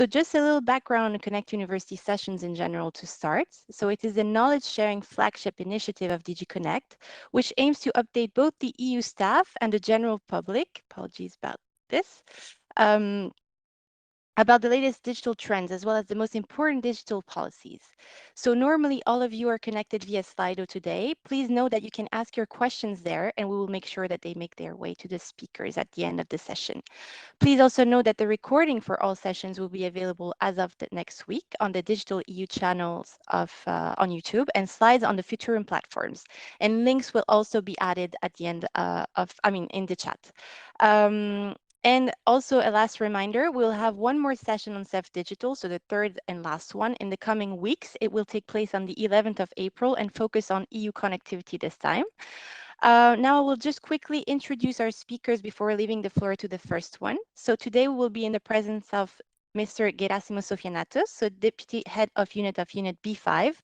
So just a little background on Connect University sessions in general to start. So it is a knowledge sharing flagship initiative of DG Connect, which aims to update both the EU staff and the general public, apologies about this, um, about the latest digital trends as well as the most important digital policies. So normally all of you are connected via Slido today. Please know that you can ask your questions there and we will make sure that they make their way to the speakers at the end of the session. Please also know that the recording for all sessions will be available as of the next week on the Digital EU channels of on YouTube and slides on the Futurum platforms. And links will also be added at the end in the chat. And also a last reminder, we'll have one more session on CEF Digital, so the third and last one in the coming weeks. It will take place on the 11th of April and focus on EU connectivity this time. Now we'll just quickly introduce our speakers before leaving the floor to the first one. So today we will be in the presence of Mr. Gerasimos Sofianatos, so Deputy Head of Unit B5,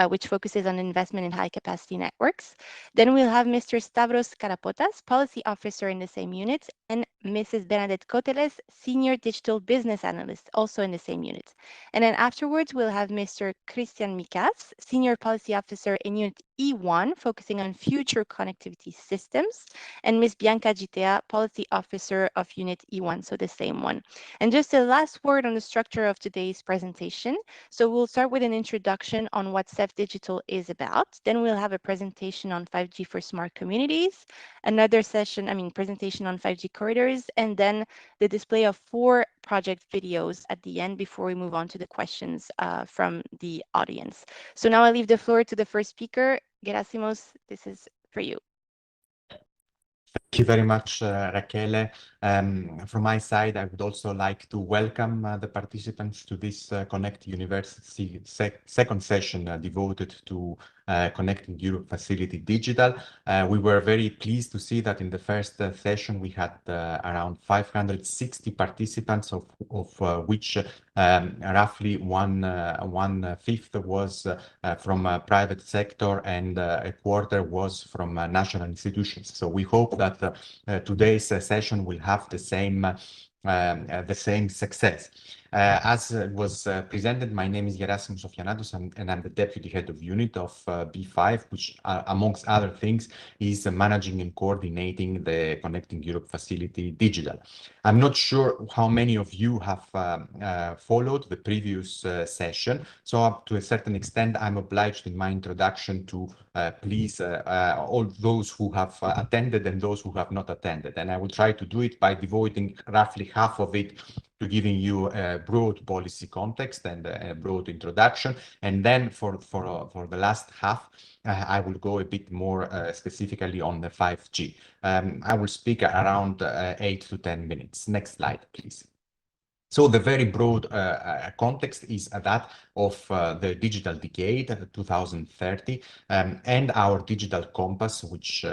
which focuses on investment in high-capacity networks. Then we'll have Mr. Stavros Karapotas, Policy Officer in the same unit, and Mrs. Bernadette Koteles, Senior Digital Business Analyst, also in the same unit. And then afterwards, we'll have Mr. Christian Mikas, Senior Policy Officer in Unit E1, focusing on future connectivity systems, and Ms. Bianca Gitea, Policy Officer of Unit E1, so the same one. And just a last word on the structure of today's presentation. So we'll start with an introduction on what CEF Digital is about. Then we'll have a presentation on 5G for smart communities, another presentation on 5G corridors, and then the display of 4 project videos at the end before we move on to the questions from the audience. So now I leave the floor to the first speaker. Gerasimos, this is for you. Thank you very much, Rachele. From my side, I would also like to welcome the participants to this Connect University second session devoted to Connecting Europe Facility Digital. We were very pleased to see that in the first session we had around 560 participants, of which roughly one fifth was from private sector and a quarter was from national institutions. So we hope that today's session will have the same success. As was presented, my name is Gerasimos Sofianatos and I'm the Deputy Head of Unit of B5, which amongst other things is managing and coordinating the Connecting Europe Facility Digital. I'm not sure how many of you have followed the previous session, so up to a certain extent I'm obliged in my introduction to please all those who have attended and those who have not attended, and I will try to do it by devoting roughly half of it to giving you a broad policy context and a broad introduction, and then for the last half I will go a bit more specifically on the 5G. I will speak around 8 to 10 minutes. Next slide, please. So the very broad context is that of the digital decade, 2030, and our digital compass, which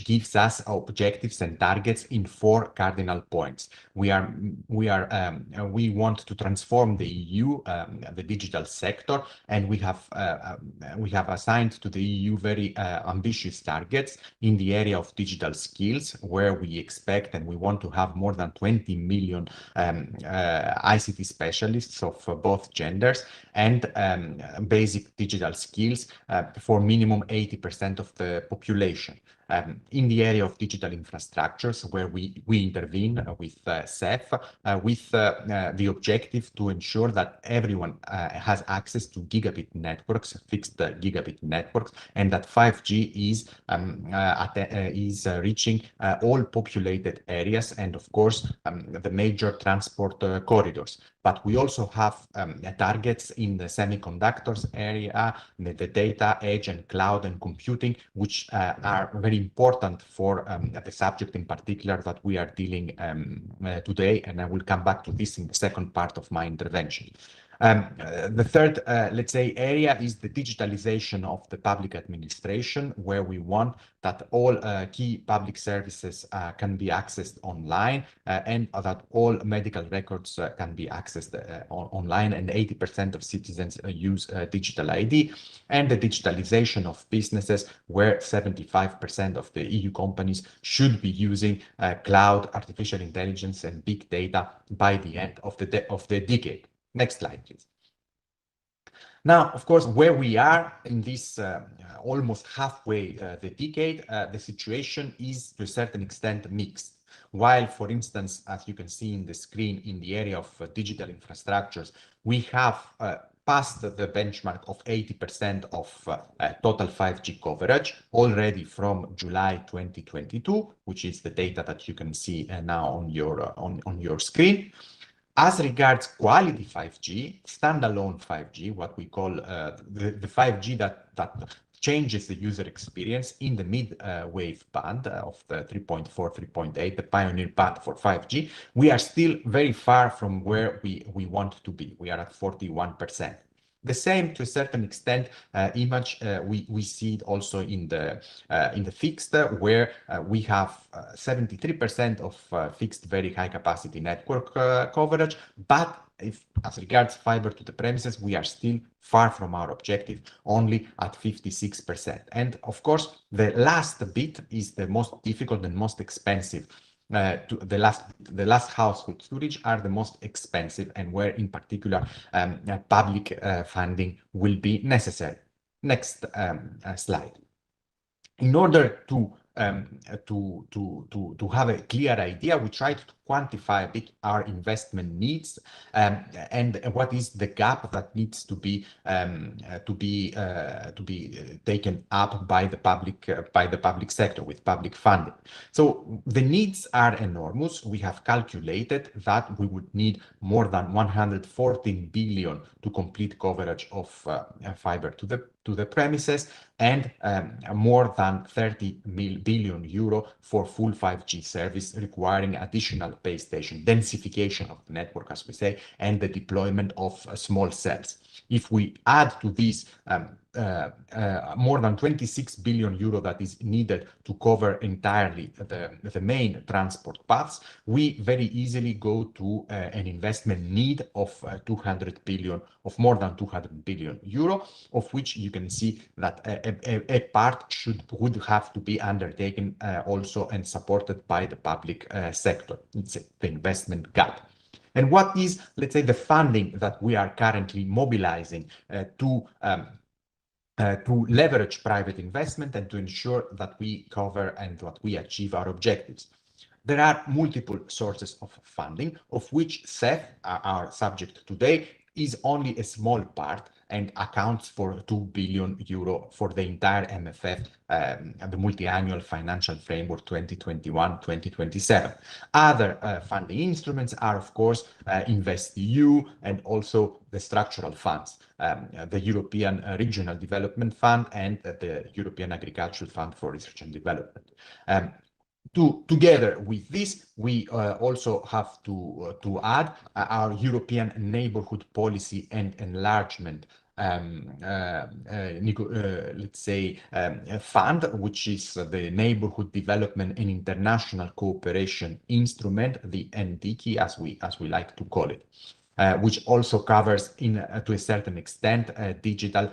gives us objectives and targets in 4 cardinal points. We want to transform the EU, the digital sector, and we have assigned to the EU very ambitious targets in the area of digital skills, where we expect and we want to have more than 20 million ICT specialists of both genders and basic digital skills for minimum 80% of the population. In the area of digital infrastructures, where we intervene with CEF, with the objective to ensure that everyone has access to gigabit networks, fixed gigabit networks, and that 5G is reaching all populated areas and, of course, the major transport corridors. But we also have targets in the semiconductors area, the data, edge, and cloud and computing, which are very important for the subject in particular that we are dealing today, and I will come back to this in the second part of my intervention. The third, let's say, area is the digitalization of the public administration, where we want that all key public services can be accessed online and that all medical records can be accessed online, and 80% of citizens use digital ID, and the digitalization of businesses, where 75% of the EU companies should be using cloud, artificial intelligence, and big data by the end of the decade. Next slide, please. Now, of course, where we are in this almost halfway the decade, the situation is to a certain extent mixed. While, for instance, as you can see in the screen, in the area of digital infrastructures, we have passed the benchmark of 80% of total 5G coverage already from July 2022, which is the data that you can see now on your screen. As regards quality 5G, standalone 5G, what we call the 5G that changes the user experience in the mid-wave band of the 3.4, 3.8, the pioneer band for 5G, we are still very far from where we want to be. We are at 41%. The same, to a certain extent, image we see it also in the fixed, where we have 73% of fixed very high capacity network coverage, but as regards fiber to the premises, we are still far from our objective, only at 56%. And of course, the last bit is the most difficult and most expensive. The last household storage are the most expensive, and where in particular public funding will be necessary. Next slide. In order to have a clear idea, we tried to quantify a bit our investment needs and what is the gap that needs to be taken up by the public sector with public funding. So the needs are enormous. We have calculated that we would need more than 114 billion to complete coverage of fiber to the premises, and more than 30 billion euro for full 5G service, requiring additional base station, densification of the network, as we say, and the deployment of small cells. If we add to this more than 26 billion euro that is needed to cover entirely the main transport paths, we very easily go to an investment need of 200 billion, of more than 200 billion euro, of which you can see that a part would have to be undertaken also and supported by the public sector. It's the investment gap. And what is, let's say, the funding that we are currently mobilizing to leverage private investment and to ensure that we cover and that we achieve our objectives? There are multiple sources of funding, of which CEF, our subject today, is only a small part and accounts for 2 billion euro for the entire MFF, the multi-annual financial framework 2021-2027. Other funding instruments are, of course, InvestEU and also the structural funds, the European Regional Development Fund and the European Agricultural Fund for Research and Development. Together with this, we also have to add our European Neighborhood Policy and Enlargement let's say fund, which is the Neighborhood Development and International Cooperation Instrument, the NDICI, as we like to call it, which also covers to a certain extent digital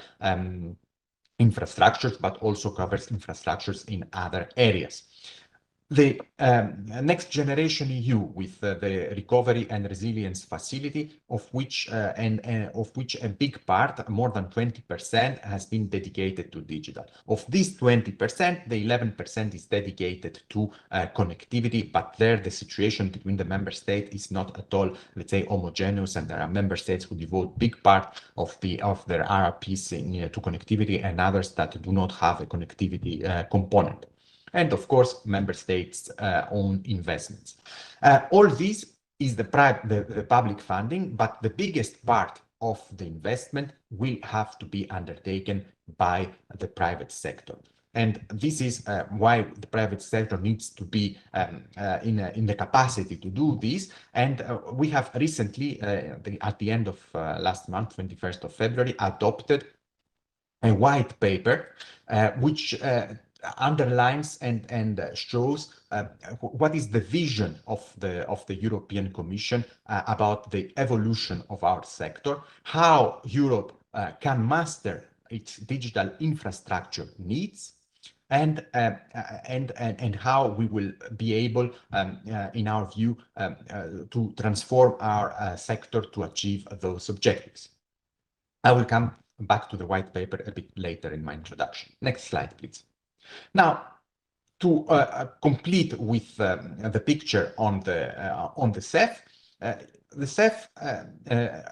infrastructures, but also covers infrastructures in other areas. The Next Generation EU with the Recovery and Resilience Facility, of which a big part, more than 20%, has been dedicated to digital. Of this 20%, the 11% is dedicated to connectivity, but there the situation between the member states is not at all, let's say, homogeneous, and there are member states who devote big part of their RRPs to connectivity, and others that do not have a connectivity component. And of course, member states' own investments. All this is the public funding, but the biggest part of the investment will have to be undertaken by the private sector. And this is why the private sector needs to be in the capacity to do this. And we have recently, at the end of last month, 21st of February, adopted a white paper which underlines and shows what is the vision of the European Commission about the evolution of our sector, how Europe can master its digital infrastructure needs, and how we will be able, in our view, to transform our sector to achieve those objectives. I will come back to the white paper a bit later in my introduction. Next slide, please. Now, to complete with the picture on the CEF, the CEF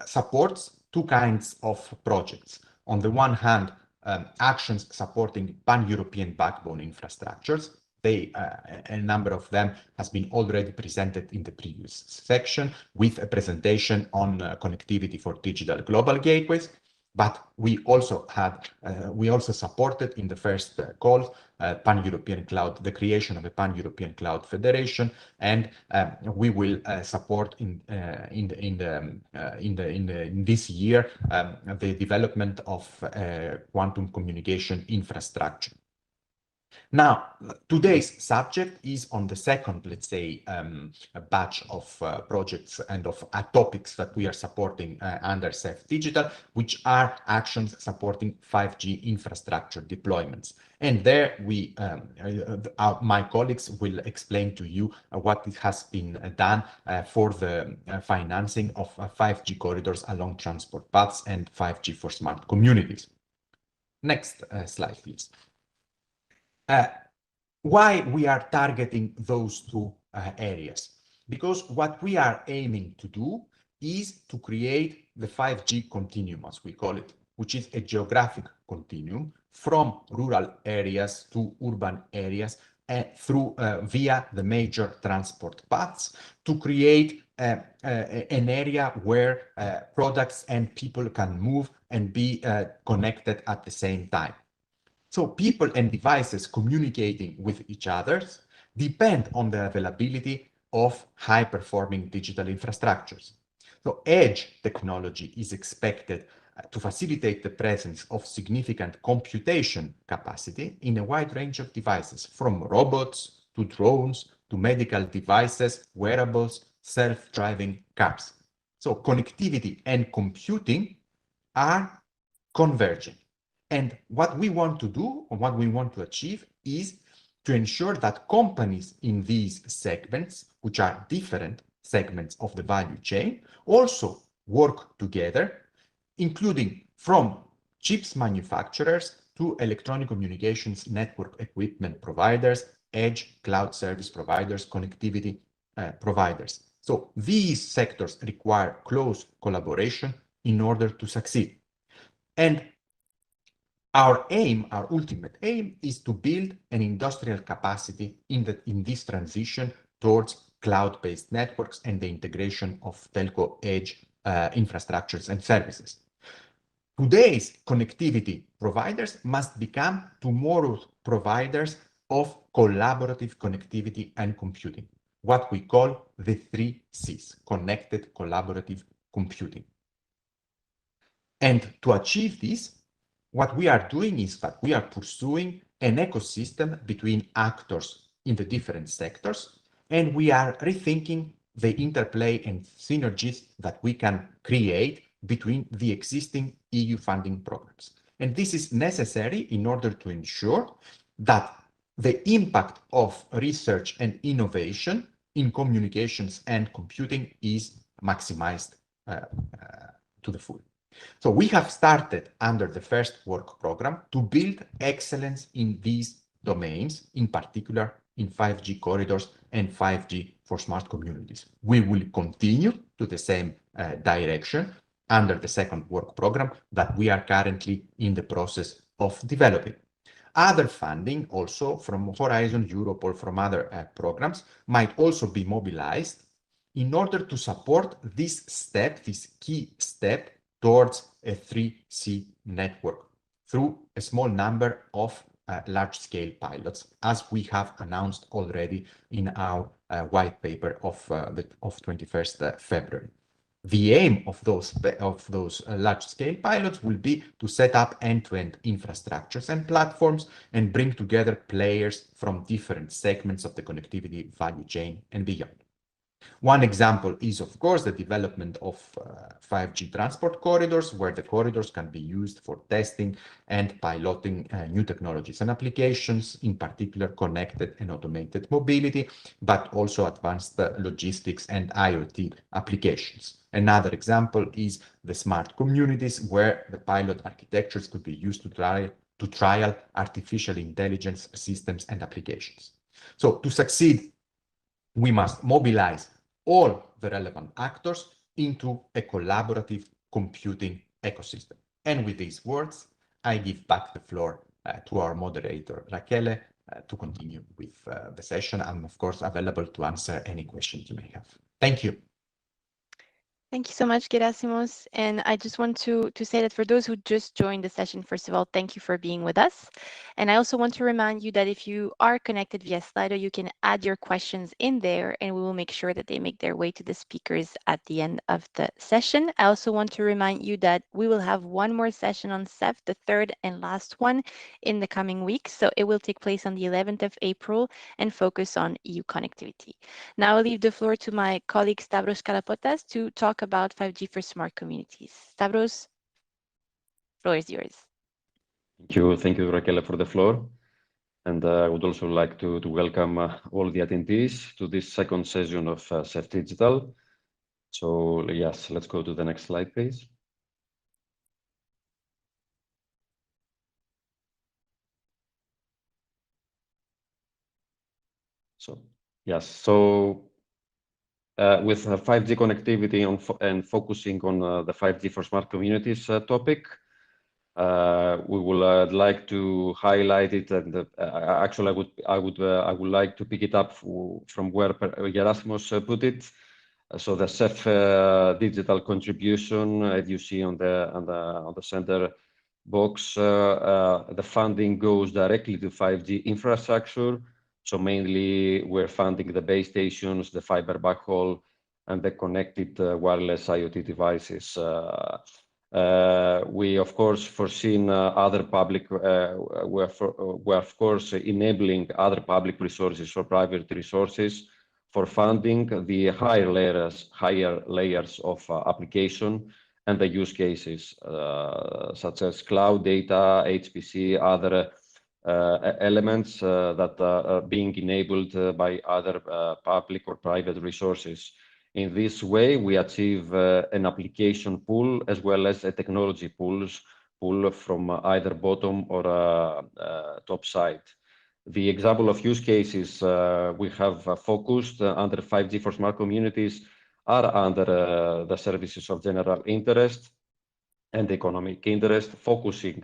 supports two kinds of projects. On the one hand, actions supporting pan-European backbone infrastructures. A number of them has been already presented in the previous section with a presentation on connectivity for digital global gateways. But we also supported in the first call pan-European cloud, the creation of a pan-European cloud federation, and we will support in this year the development of quantum communication infrastructure. Now, today's subject is on the second, let's say, batch of projects and of topics that we are supporting under CEF Digital, which are actions supporting 5G infrastructure deployments. And there my colleagues will explain to you what has been done for the financing of 5G corridors along transport paths and 5G for smart communities. Next slide, please. Why we are targeting those two areas? Because what we are aiming to do is to create the 5G continuum, as we call it, which is a geographic continuum from rural areas to urban areas through via the major transport paths to create an area where products and people can move and be connected at the same time. So people and devices communicating with each other depend on the availability of high-performing digital infrastructures. So edge technology is expected to facilitate the presence of significant computation capacity in a wide range of devices, from robots to drones to medical devices, wearables, self-driving cars. So connectivity and computing are converging. And what we want to do, or what we want to achieve, is to ensure that companies in these segments, which are different segments of the value chain, also work together, including from chips manufacturers to electronic communications network equipment providers, edge cloud service providers, connectivity providers. So these sectors require close collaboration in order to succeed. And our aim, our ultimate aim, is to build an industrial capacity in this transition towards cloud-based networks and the integration of telco edge infrastructures and services. Today's connectivity providers must become tomorrow's providers of collaborative connectivity and computing, what we call the 3 Cs, connected collaborative computing. And to achieve this, what we are doing is that we are pursuing an ecosystem between actors in the different sectors, and we are rethinking the interplay and synergies that we can create between the existing EU funding programs. And this is necessary in order to ensure that the impact of research and innovation in communications and computing is maximized to the full. So we have started under the first work program to build excellence in these domains, in particular in 5G corridors and 5G for smart communities. We will continue to the same direction under the second work program that we are currently in the process of developing. Other funding also from Horizon Europe or from other programs might also be mobilized in order to support this step, this key step towards a 3C network through a small number of large-scale pilots, as we have announced already in our white paper of 21st February. The aim of those large-scale pilots will be to set up end-to-end infrastructures and platforms and bring together players from different segments of the connectivity value chain and beyond. One example is, of course, the development of 5G transport corridors, where the corridors can be used for testing and piloting new technologies and applications, in particular connected and automated mobility, but also advanced logistics and IoT applications. Another example is the smart communities, where the pilot architectures could be used to trial artificial intelligence systems and applications. So to succeed, we must mobilize all the relevant actors into a collaborative computing ecosystem. And with these words, I give back the floor to our moderator, Rachele, to continue with the session. I'm, of course, available to answer any questions you may have. Thank you. Thank you so much, Gerasimos. And I just want to say that for those who just joined the session, first of all, thank you for being with us. And I also want to remind you that if you are connected via Slido, you can add your questions in there and we will make sure that they make their way to the speakers at the end of the session. I also want to remind you that we will have one more session on CEF, the third and last one in the coming weeks. So it will take place on the 11th of April and focus on EU connectivity. Now I'll leave the floor to my colleague Stavros Kalapotas to talk about 5G for smart communities. Stavros, the floor is yours. Thank you, Rachele, for the floor. And I would also like to welcome all the attendees to this second session of CEF Digital. So yes, let's go to the next slide, please. So yes, so with 5G connectivity and focusing on the 5G for smart communities topic, we would like to highlight it, and actually, I would like to pick it up from where Gerasimos put it. So the CEF digital contribution, as you see on the center box, the funding goes directly to 5G infrastructure. So mainly, we're funding the base stations, the fiber backhaul, and the connected wireless IoT devices. We, of course, foreseen other public, we're of course enabling other public resources or private resources for funding the higher layers of application and the use cases, such as cloud data, HPC, other elements that are being enabled by other public or private resources. In this way, we achieve an application pool as well as a technology pool from either bottom or top side. The example of use cases we have focused under 5G for smart communities are under the services of general interest and economic interest, focusing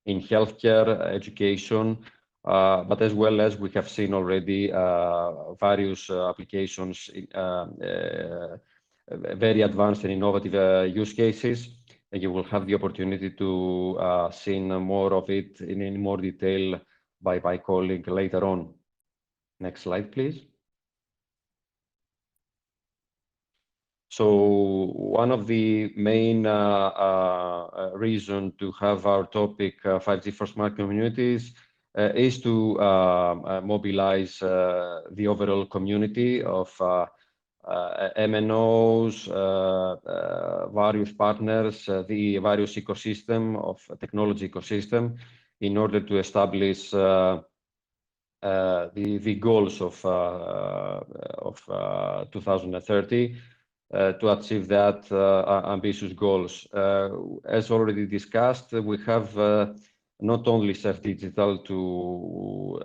in healthcare, education, but as well as we have seen already various applications, very advanced and innovative use cases. And you will have the opportunity to see more of it in more detail by my colleague later on. Next slide, please. So one of the main reasons to have our topic 5G for smart communities is to mobilize the overall community of MNOs, various partners, the various ecosystem of technology ecosystem, in order to establish the goals of 2030 to achieve that ambitious goals. As already discussed, we have not only CEF Digital to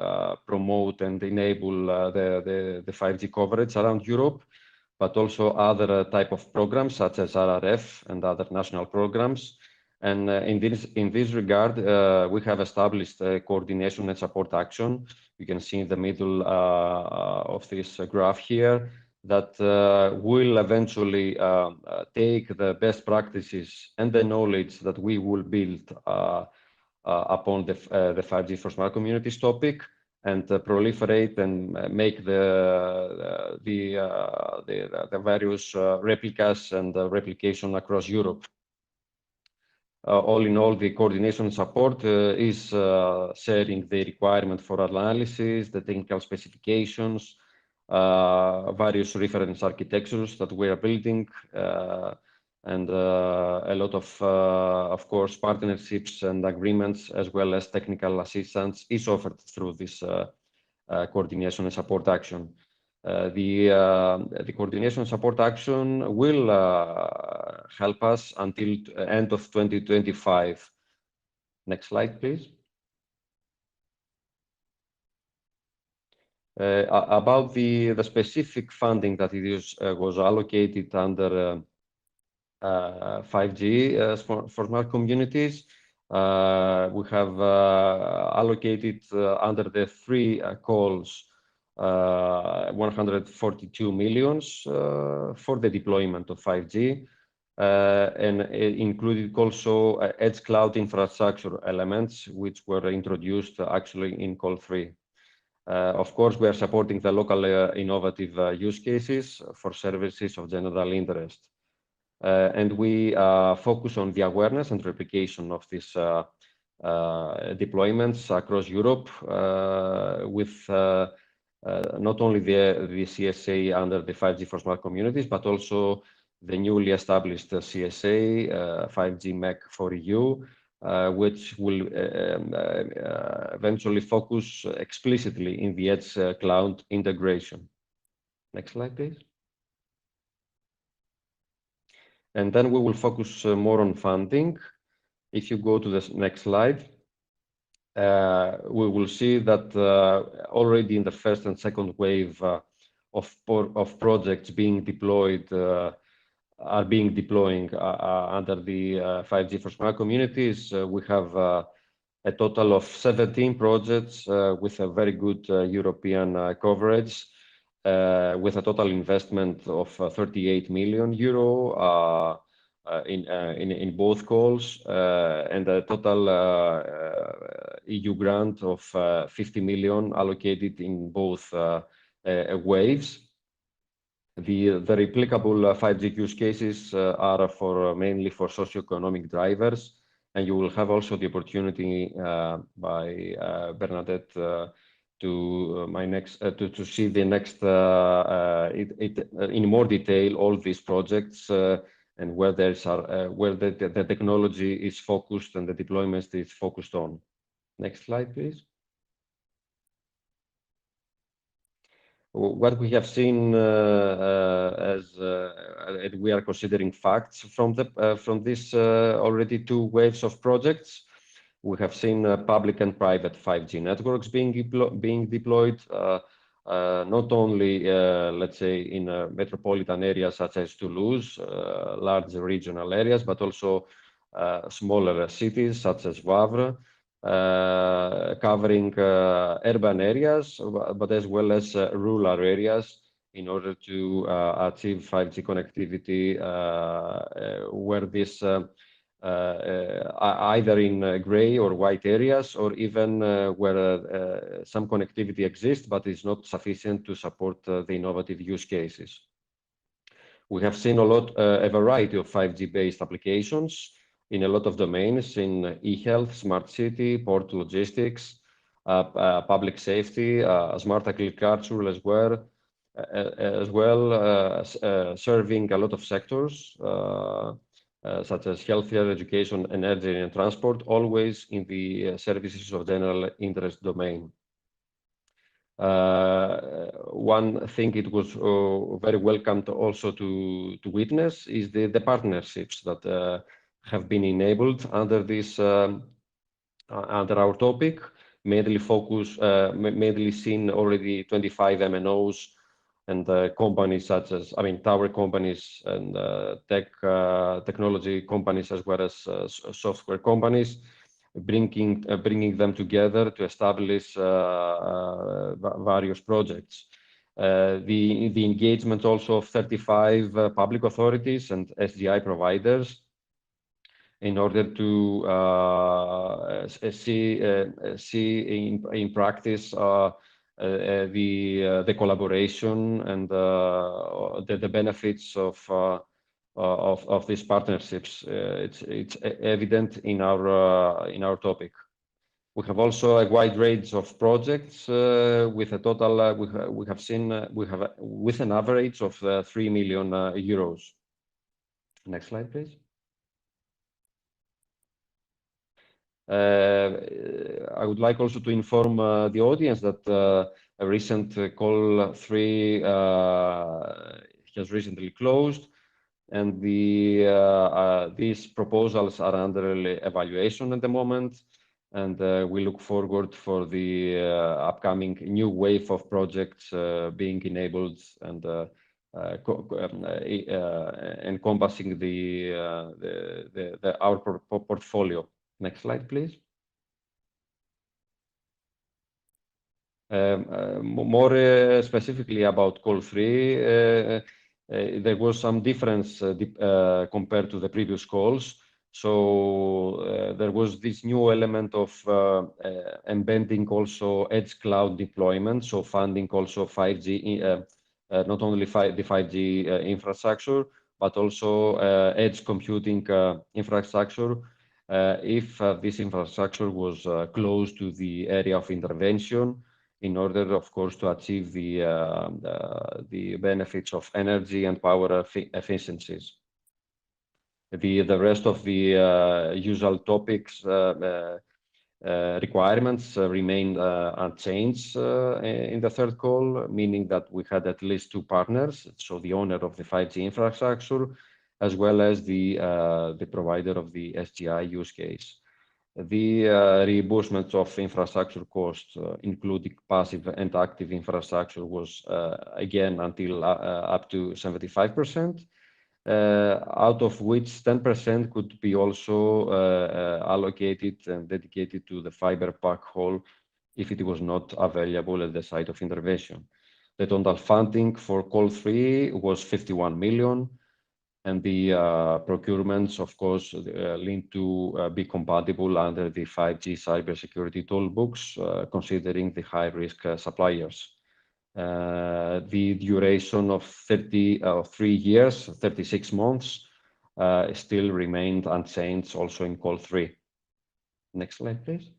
promote and enable the 5G coverage around Europe, but also other type of programs such as RRF and other national programs. And in this regard, we have established a coordination and support action. You can see in the middle of this graph here that will eventually take the best practices and the knowledge that we will build upon the 5G for smart communities topic and proliferate and make the various replicas and replication across Europe. All in all, the coordination support is sharing the requirement for analysis, the technical specifications, various reference architectures that we are building, and a lot of course, partnerships and agreements, as well as technical assistance is offered through this coordination and support action. The coordination and support action will help us until end of 2025. Next slide, please. About the specific funding that was allocated under 5G for smart communities, we have allocated under the three calls 142 million for the deployment of 5G, and it included also edge cloud infrastructure elements, which were introduced actually in call 3. Of course, we are supporting the local innovative use cases for services of general interest. And we focus on the awareness and replication of these deployments across Europe with not only the CSA under the 5G for smart communities, but also the newly established CSA 5G MEC for EU, which will eventually focus explicitly in the edge cloud integration. Next slide, please. And then we will focus more on funding. If you go to the next slide, we will see that already in the first and second wave of projects being deployed are being deploying under the 5G for smart communities. We have a total of 17 projects with a very good European coverage, with a total investment of 38 million euro in both calls, and a total EU grant of 50 million allocated in both waves. The replicable 5G use cases are mainly for socioeconomic drivers, and you will have also the opportunity by Bernadette to see the next in more detail all these projects and where the technology is focused and the deployment is focused on. Next slide, please. What we have seen as we are considering facts from this already 2 waves of projects. We have seen public and private 5G networks being deployed, not only, let's say, in metropolitan areas such as Toulouse, large regional areas, but also smaller cities such as Wavre, covering urban areas, but as well as rural areas, in order to achieve 5G connectivity where this either in gray or white areas, or even where some connectivity exists but is not sufficient to support the innovative use cases. We have seen a variety of 5G-based applications in a lot of domains, in e-health, smart city, port logistics, public safety, smart agriculture as well, serving a lot of sectors such as healthcare, education, energy, and transport, always in the services of general interest domain. One thing it was very welcome to also to witness is the partnerships that have been enabled under this under our topic, mainly seen already 25 MNOs and companies such as, tower companies and technology companies, as well as software companies, bringing them together to establish various projects. The engagement also of 35 public authorities and SDI providers in order to see in practice the collaboration and the benefits of these partnerships. It's evident in our topic. We have also a wide range of projects with a total we have with an average of 3 million euros. Next slide, please. I would like also to inform the audience that a recent call 3 has recently closed, and these proposals are under evaluation at the moment, and we look forward for the upcoming new wave of projects being enabled and encompassing our portfolio. Next slide, please. More specifically about call 3, there was some difference compared to the previous calls. So there was this new element of embedding also edge cloud deployment, so funding also 5G, not only the 5G infrastructure, but also edge computing infrastructure, if this infrastructure was close to the area of intervention, in order, of course, to achieve the benefits of energy and power efficiencies. The rest of the usual topics requirements remained unchanged in the third call, meaning that we had at least 2 partners, so the owner of the 5G infrastructure, as well as the provider of the SGI use case. The reimbursement of infrastructure costs, including passive and active infrastructure, was again until up to 75%, out of which 10% could be also allocated and dedicated to the fiber backhaul if it was not available at the site of intervention. The total funding for call 3 was 51 million. And the procurements, of course, linked to be compatible under the 5G cybersecurity toolbox, considering the high-risk suppliers. The duration of 3 years, 36 months, still remained unchanged also in call 3. Next slide, please.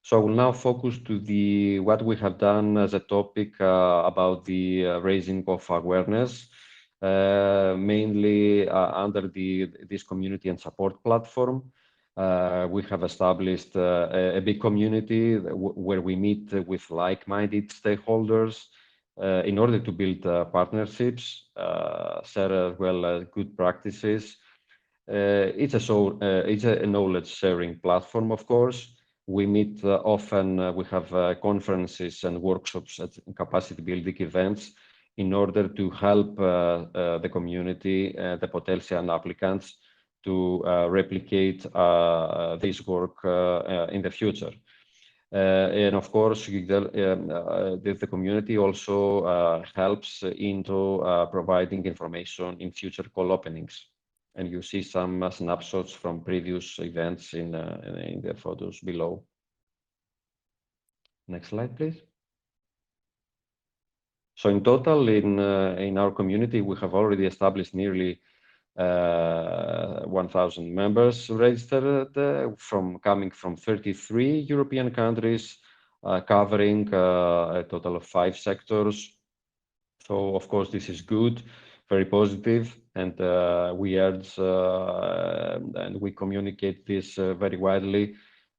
So I will now focus to what we have done as a topic about the raising of awareness, mainly under this community and support platform. We have established a big community where we meet with like-minded stakeholders in order to build partnerships, share as well good practices. It's a knowledge-sharing platform, of course. We meet often, we have conferences and workshops at capacity building events in order to help the community, the potential applicants, to replicate this work in the future. And of course, the community also helps into providing information in future call openings. And you see some snapshots from previous events in the photos below. Next slide, please. So in total, in our community, we have already established nearly 1,000 members registered, coming from 33 European countries, covering a total of 5 sectors. So of course, this is good, very positive, and we urge and we communicate this very widely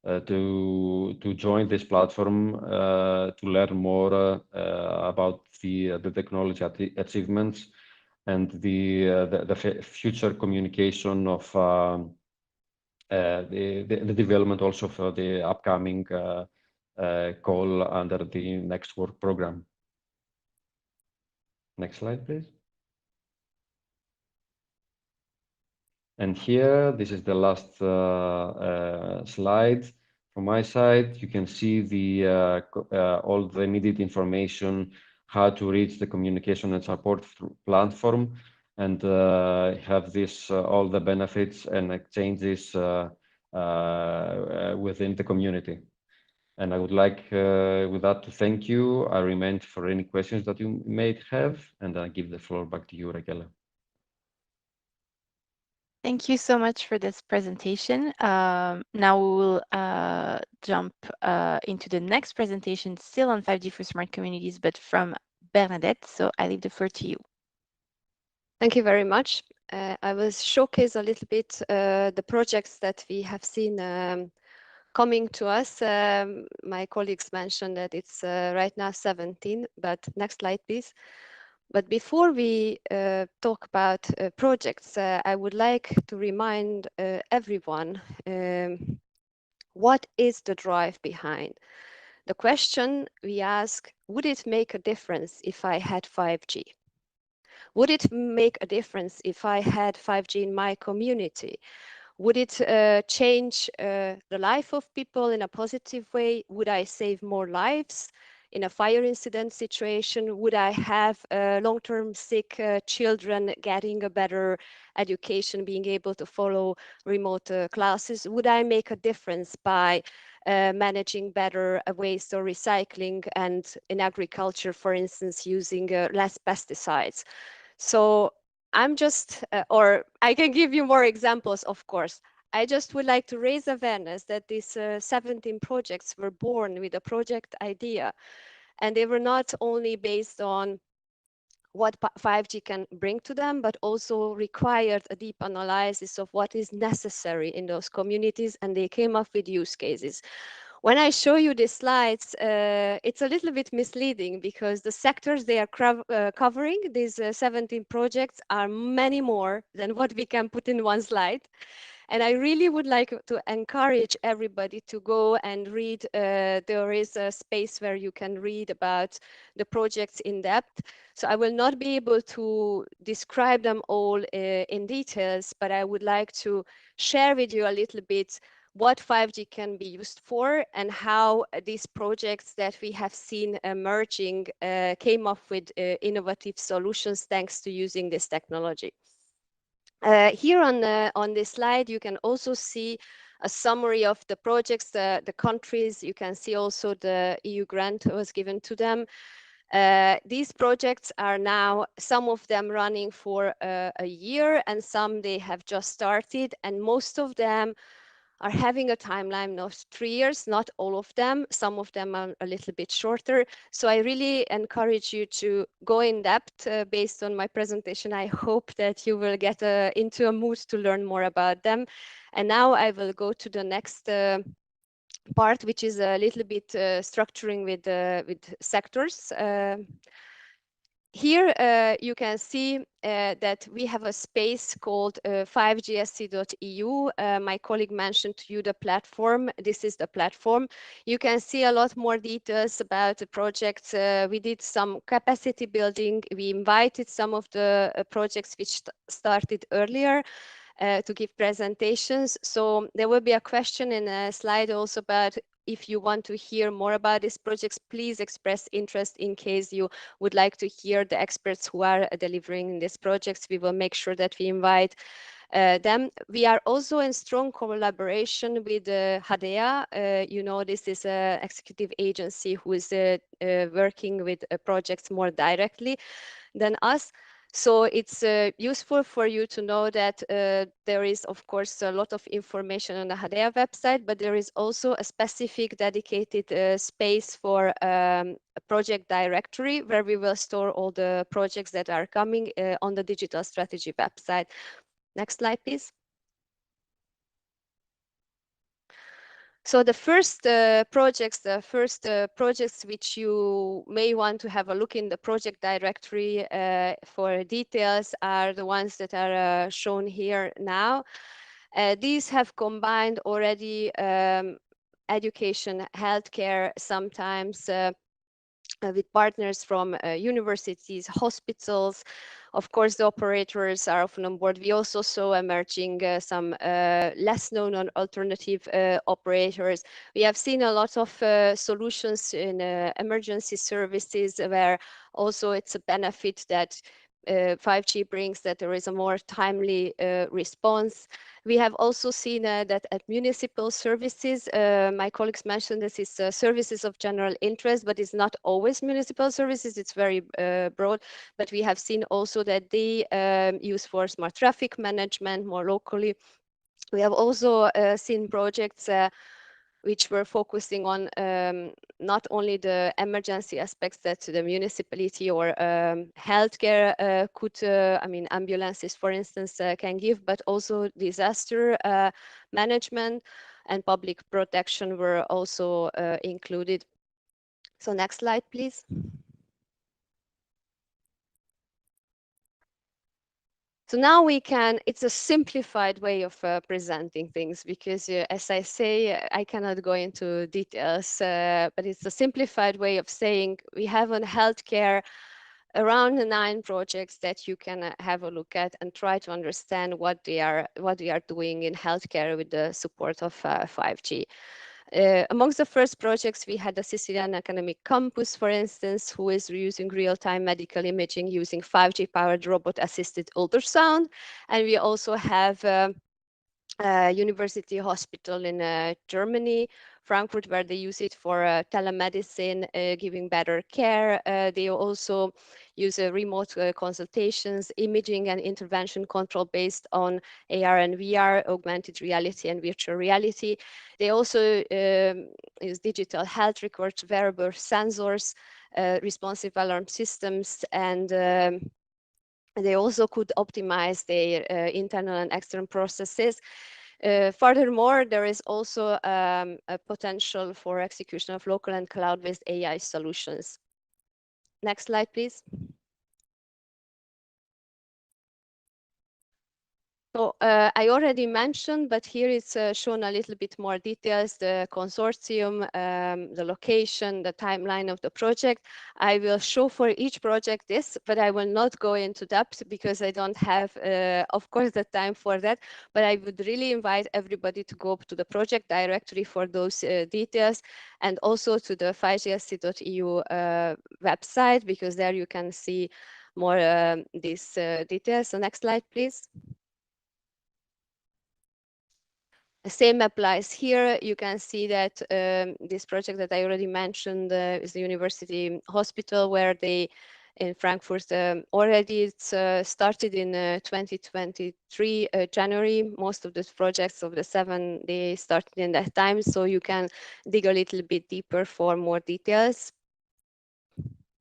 to join this platform to learn more about the technology achievements and the future communication of the development also for the upcoming call under the next work program. Next slide, please. And here, this is the last slide from my side. You can see all the needed information, how to reach the communication and support platform. and have this all the benefits and exchanges within the community. And I would like with that to thank you. I remain for any questions that you may have, and I give the floor back to you, Raquel. Thank you so much for this presentation. Now we will jump into the next presentation, still on 5G for smart communities, but from Bernadette. So I leave the floor to you. Thank you very much. I will showcase a little bit the projects that we have seen coming to us. My colleagues mentioned that it's right now 17, but next slide, please. But before we talk about projects, I would like to remind everyone what is the drive behind. The question we ask, would it make a difference if I had 5G? Would it make a difference if I had 5G in my community? Would it change the life of people in a positive way? Would I save more lives in a fire incident situation? Would I have long-term sick children getting a better education, being able to follow remote classes? Would I make a difference by managing better waste or recycling, and in agriculture, for instance, using less pesticides? So I'm just, or I can give you more examples, of course. I just would like to raise awareness that these 17 projects were born with a project idea, and they were not only based on what 5G can bring to them, but also required a deep analysis of what is necessary in those communities, and they came up with use cases. When I show you these slides, it's a little bit misleading because the sectors they are covering, these 17 projects, are many more than what we can put in one slide. And I really would like to encourage everybody to go and read. There is a space where you can read about the projects in depth. So I will not be able to describe them all in details, but I would like to share with you a little bit what 5G can be used for and how these projects that we have seen emerging came up with innovative solutions thanks to using this technology. Here on this slide, you can also see a summary of the projects, the countries. You can see also the EU grant was given to them. These projects are now, some of them running for a year, and some they have just started, and most of them are having a timeline of 3 years, not all of them. Some of them are a little bit shorter. So I really encourage you to go in depth based on my presentation. I hope that you will get into a mood to learn more about them. And now I will go to the next part, which is a little bit structuring with sectors. Here you can see that we have a space called 5GSC.eu. My colleague mentioned to you the platform. This is the platform. You can see a lot more details about the projects. We did some capacity building. We invited some of the projects which started earlier to give presentations. So there will be a question in a slide also about if you want to hear more about these projects, please express interest in case you would like to hear the experts who are delivering these projects. We will make sure that we invite them. We are also in strong collaboration with HADEA. You know, this is an executive agency who is working with projects more directly than us. So it's useful for you to know that there is, of course, a lot of information on the HADEA website, but there is also a specific dedicated space for a project directory where we will store all the projects that are coming on the digital strategy website. Next slide, please. So the first projects which you may want to have a look in the project directory for details are the ones that are shown here now. These have combined already education, healthcare, sometimes with partners from universities, hospitals. Of course, the operators are often on board. We also saw emerging some less known and alternative operators. We have seen a lot of solutions in emergency services where also it's a benefit that 5G brings, that there is a more timely response. We have also seen that at municipal services, my colleagues mentioned this is services of general interest, but it's not always municipal services, it's very broad. But we have seen also that they use for smart traffic management more locally. We have also seen projects which were focusing on not only the emergency aspects that the municipality or healthcare could, I mean, ambulances, for instance, can give, but also disaster management and public protection were also included. So next slide, please. So now we can, it's a simplified way of presenting things because as I say, I cannot go into details, but it's a simplified way of saying we have on healthcare around 9 projects that you can have a look at and try to understand what we are doing in healthcare with the support of 5G. Amongst the first projects, we had the Sicilian Academic Campus, for instance, who is using real-time medical imaging using 5G-powered robot-assisted ultrasound. And we also have University Hospital in Germany, Frankfurt, where they use it for telemedicine, giving better care. They also use remote consultations, imaging and intervention control based on AR and VR, augmented reality and virtual reality. They also use digital health records, wearable sensors, responsive alarm systems, and they also could optimize their internal and external processes. Furthermore, there is also a potential for execution of local and cloud-based AI solutions. Next slide, please. So I already mentioned, but here it's shown a little bit more details, the consortium, the location, the timeline of the project. I will show for each project this, but I will not go into depth because I don't have, of course, the time for that. But I would really invite everybody to go to the project directory for those details, and also to the 5GSC.eu website, because there you can see more these details. So next slide, please. The same applies here. You can see that this project that I already mentioned is the University Hospital, where they in Frankfurt already it's started in 2023 January. Most of the projects of the 7 they started in that time, so you can dig a little bit deeper for more details.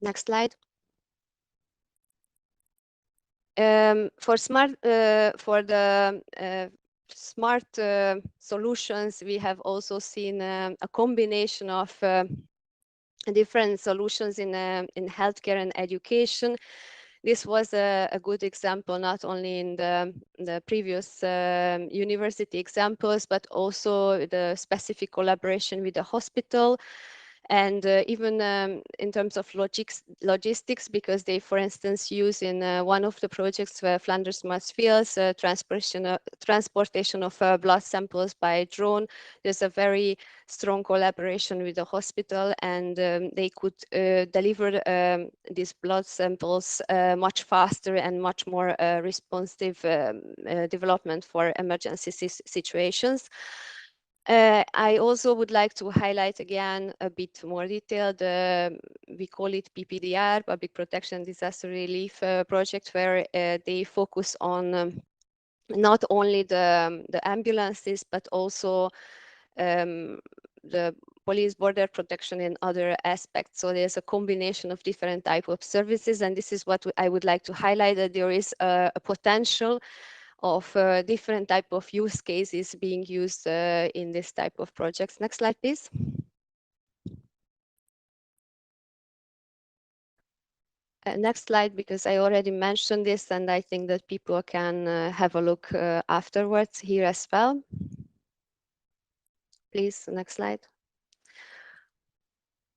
Next slide. For the smart solutions, we have also seen a combination of different solutions in healthcare and education. This was a good example, not only in the previous university examples, but also the specific collaboration with the hospital. And even in terms of logistics, because they, for instance, use in one of the projects, Flanders Maasvliet, transportation of blood samples by drone. There's a very strong collaboration with the hospital, and they could deliver these blood samples much faster and much more responsive development for emergency situations. I also would like to highlight again a bit more detailed, we call it PPDR, Public Protection Disaster Relief Project, where they focus on not only the ambulances, but also the police, border protection, and other aspects. So there's a combination of different types of services, and this is what I would like to highlight, that there is a potential of different type of use cases being used in this type of projects. Next slide, please. Next slide, because I already mentioned this, and I think that people can have a look afterwards here as well. Please, next slide.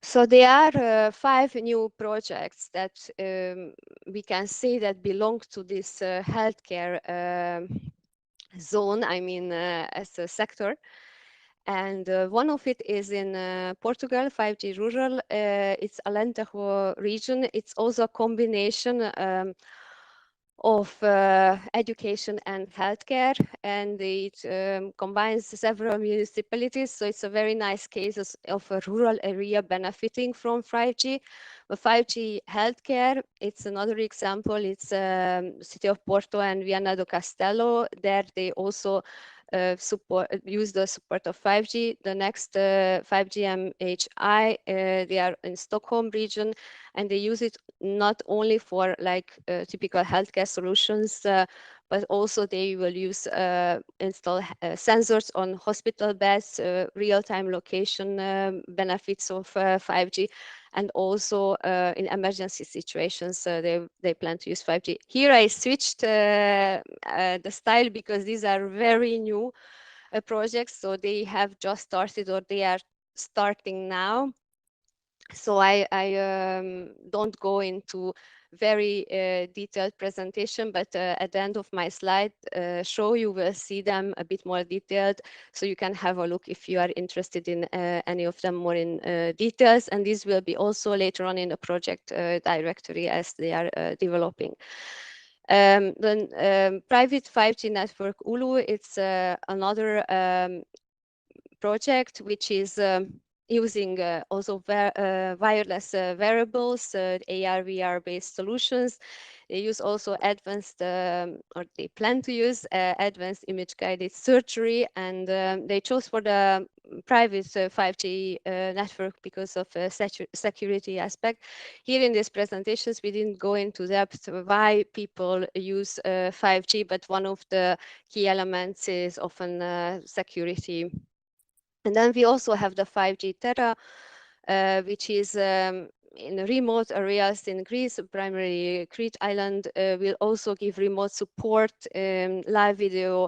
So there are 5 new projects that we can say that belong to this healthcare zone, I mean, as a sector. And one of it is in Portugal, 5G Rural. It's Alentejo region. It's also a combination of education and healthcare, and it combines several municipalities. So it's a very nice case of a rural area benefiting from 5G. But 5G healthcare, it's another example. It's city of Porto and Viana do Castelo. There they also use the support of 5G. The next 5G MHI, they are in Stockholm region, and they use it not only for like typical healthcare solutions, but also they will use install sensors on hospital beds, real-time location benefits of 5G, and also in emergency situations, they plan to use 5G. Here I switched the style because these are very new projects, so they have just started or they are starting now. So I don't go into very detailed presentation, but at the end of my slide show, you will see them a bit more detailed, so you can have a look if you are interested in any of them more in details. And this will be also later on in the project directory as they are developing. Then private 5G network ULU, it's another project which is using also wireless wearables, AR, VR based solutions. They use also advanced, or they plan to use advanced image guided surgery, and they chose for the private 5G network because of security aspect. Here in these presentations, we didn't go into depth why people use 5G, but one of the key elements is often security. And then we also have the 5G Terra, which is in remote areas in Greece, primarily Crete Island, will also give remote support, live video,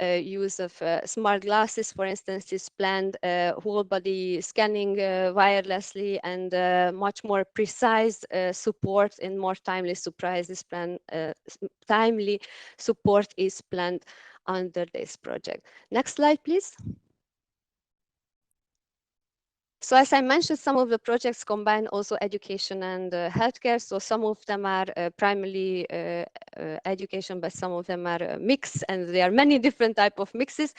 use of smart glasses, for instance, is planned, whole body scanning wirelessly, and much more precise support and more timely timely support is planned under this project. Next slide, please. So as I mentioned, some of the projects combine also education and healthcare. So some of them are primarily education, but some of them are mixed, and there are many different type of mixes.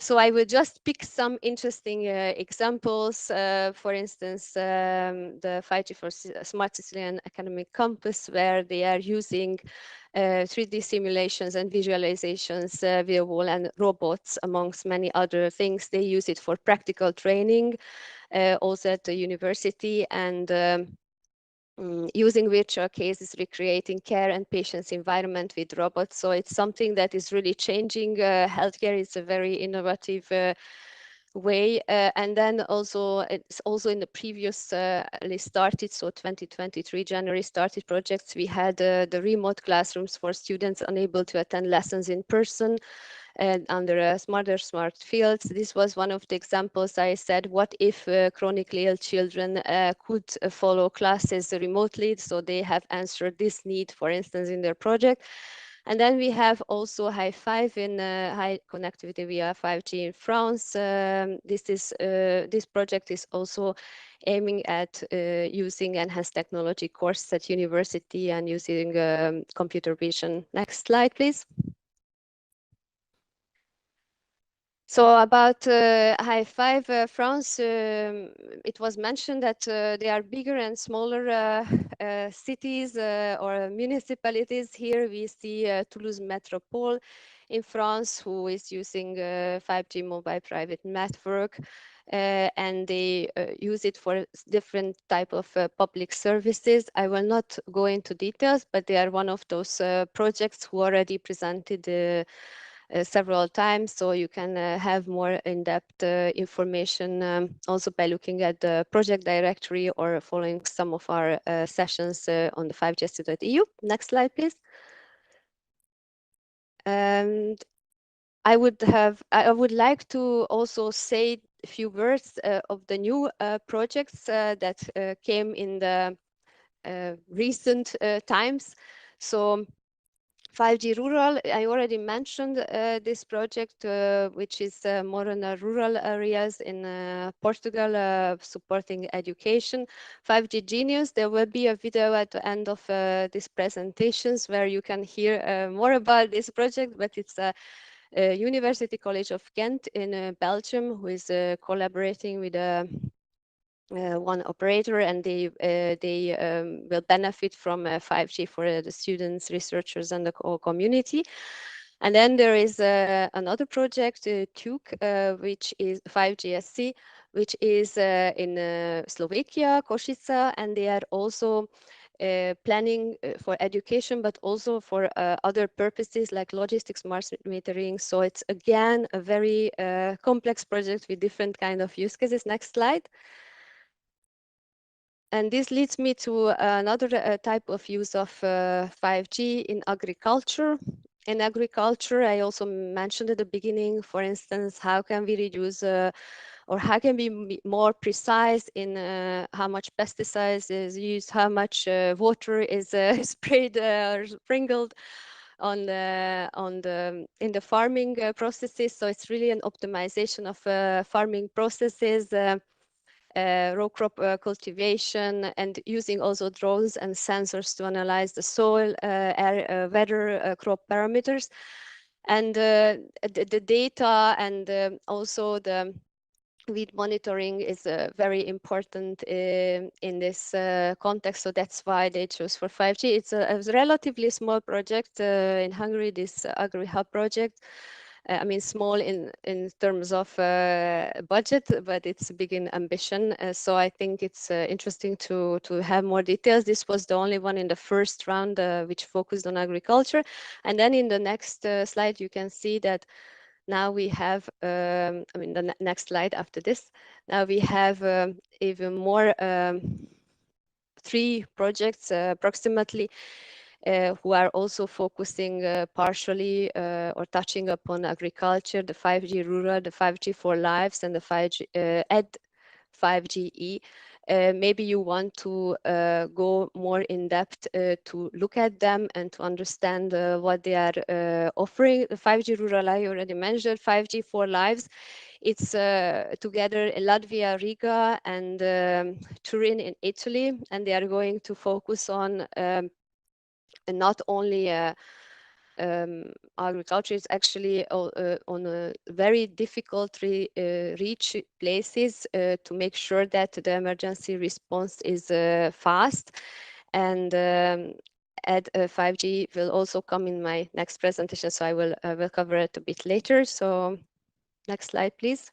So I will just pick some interesting examples. For instance, the 5G for Smart Sicilian Academic Campus, where they are using 3D simulations and visualizations via wall and robots, amongst many other things. They use it for practical training, also at the university, and using virtual cases, recreating care and patients environment with robots. So it's something that is really changing healthcare. It's a very innovative way. And then also, it's also in the previous started, so 2023 January started projects. We had the remote classrooms for students unable to attend lessons in person, and under Smarter Smart Fields. This was one of the examples I said, what if chronically ill children could follow classes remotely? So they have answered this need, for instance, in their project. And then we have also High5 in high connectivity via 5G in France. This project is also aiming at using enhanced technology courses at university and using computer vision. Next slide, please. So about High5 France, it was mentioned that they are bigger and smaller cities or municipalities. Here we see Toulouse Metropole in France, who is using 5G mobile private network, and they use it for different type of public services. I will not go into details, but they are one of those projects who already presented several times, so you can have more in-depth information also by looking at the project directory or following some of our sessions on the 5GESTU.eu. Next slide, please. And I would like to also say a few words of the new projects that came in the recent times. So 5G Rural, I already mentioned this project, which is more in rural areas in Portugal, supporting education. 5G Genius, there will be a video at the end of these presentations where you can hear more about this project, but it's a University College of Ghent in Belgium who is collaborating with one operator, and they will benefit from 5G for the students, researchers, and the community. And then there is another project, TUK, which is 5GSC, which is in Slovakia, Košice, and they are also planning for education, but also for other purposes like logistics, smart metering. So it's again a very complex project with different kind of use cases. Next slide. And this leads me to another type of use of 5G in agriculture. In agriculture, I also mentioned at the beginning, for instance, how can we reduce or how can we be more precise in how much pesticides is used, how much water is sprayed or sprinkled in the farming processes. So it's really an optimization of farming processes. Row crop cultivation, and using also drones and sensors to analyze the soil, air, weather, crop parameters. And the data and also the weed monitoring is very important in this context. So that's why they chose for 5G. It's a relatively small project in Hungary, this AgriHub project. I mean, small in terms of budget, but it's big in ambition. So I think it's interesting to have more details. This was the only one in the first round which focused on agriculture. And then in the next slide, you can see that now we have, I mean, the next slide after this, now we have even more 3 projects approximately who are also focusing partially or touching upon agriculture, the 5G Rural, the 5G for Lives, and the 5G ED 5GE. Maybe you want to go more in depth to look at them and to understand what they are offering. The 5G Rural, I already mentioned. 5G for Lives, it's together in Latvia, Riga, and Turin in Italy, and they are going to focus on not only agriculture, is actually on very difficult reach places to make sure that the emergency response is fast. And ED 5G will also come in my next presentation, so I will cover it a bit later. So next slide, please.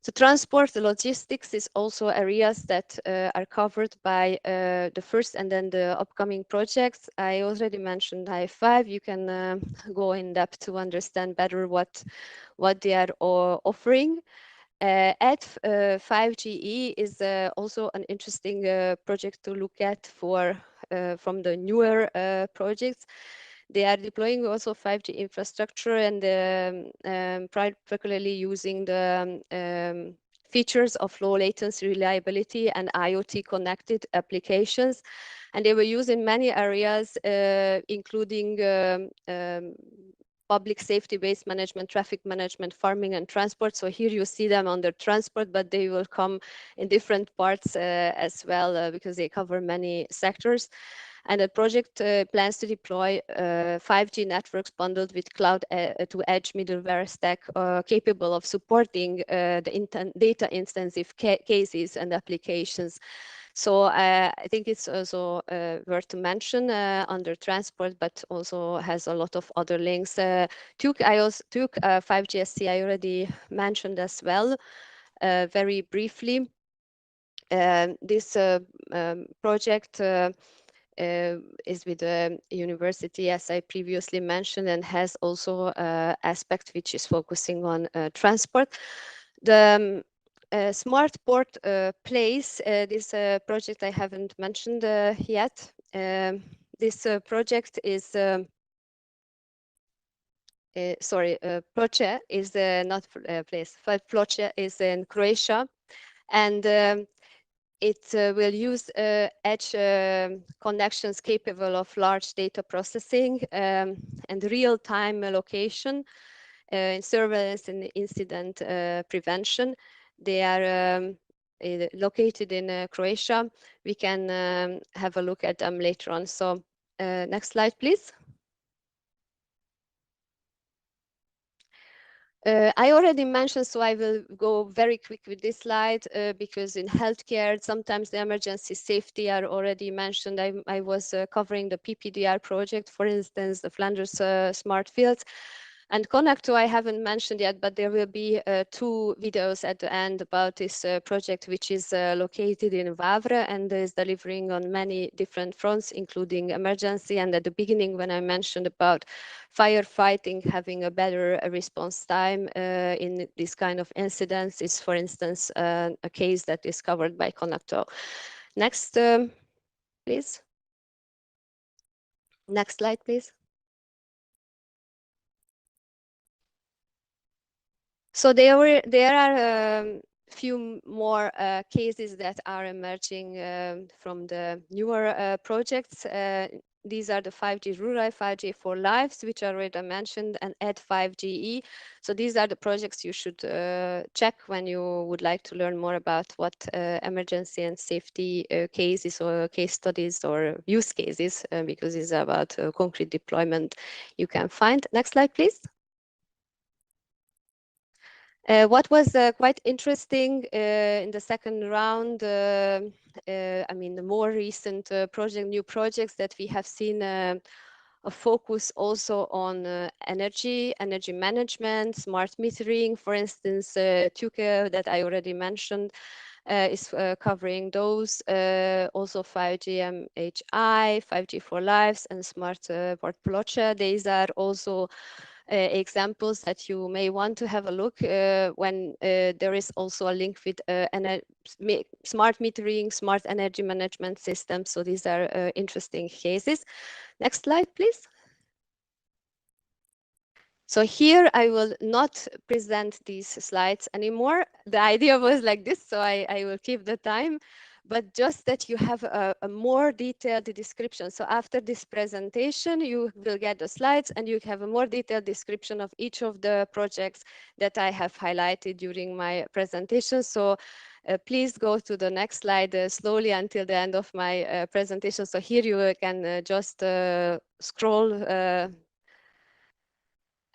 So transport, the logistics is also areas that are covered by the first and then the upcoming projects. I already mentioned i5. You can go in depth to understand better what they are offering. ED 5GE is also an interesting project to look at for from the newer projects. They are deploying also 5G infrastructure and particularly using the features of low latency reliability and IoT connected applications. And they were used in many areas, including public safety, waste management, traffic management, farming, and transport. So here you see them under transport, but they will come in different parts as well because they cover many sectors. And the project plans to deploy 5G networks bundled with cloud to edge middleware stack capable of supporting the data intensive cases and applications. So I think it's also worth to mention under transport, but also has a lot of other links. TUK 5GSC I already mentioned as well, very briefly. This project is with the university, as I previously mentioned, and has also aspect which is focusing on transport. The Smart Port Place, this project I haven't mentioned yet. This project is Ploče is not place, but Ploče is in Croatia, and it will use edge connections capable of large data processing and real-time location, surveillance and incident prevention. They are located in Croatia. We can have a look at them later on. So next slide, please. I already mentioned, so I will go very quick with this slide because in healthcare, sometimes the emergency safety are already mentioned. I was covering the PPDR project, for instance, the Flanders Smart Fields. And Connect2 I haven't mentioned yet, but there will be 2 videos at the end about this project, which is located in Wavre and is delivering on many different fronts, including emergency. And at the beginning, when I mentioned about firefighting, having a better response time in this kind of incidents is, for instance, a case that is covered by Connect2. Next, please. Next slide, please. So there are few more cases that are emerging from the newer projects. These are the 5G Rural, 5G for Lives, which I already mentioned, and Ed5GE. So these are the projects you should check when you would like to learn more about what emergency and safety cases or case studies or use cases, because it's about concrete deployment you can find. Next slide, please. What was quite interesting in the second round, I mean, the more recent new projects that we have seen a focus also on energy management, smart metering, for instance, Tuke that I already mentioned is covering those, also 5G MHI, 5G for Lives, and Smart Port Ploče. These are also examples that you may want to have a look when there is also a link with smart metering, smart energy management systems. So these are interesting cases. Next slide, please. So here I will not present these slides anymore. The idea was like this, so I will keep the time, but just that you have a more detailed description. So after this presentation, you will get the slides and you have a more detailed description of each of the projects that I have highlighted during my presentation. So please go to the next slide slowly until the end of my presentation. So here you can just scroll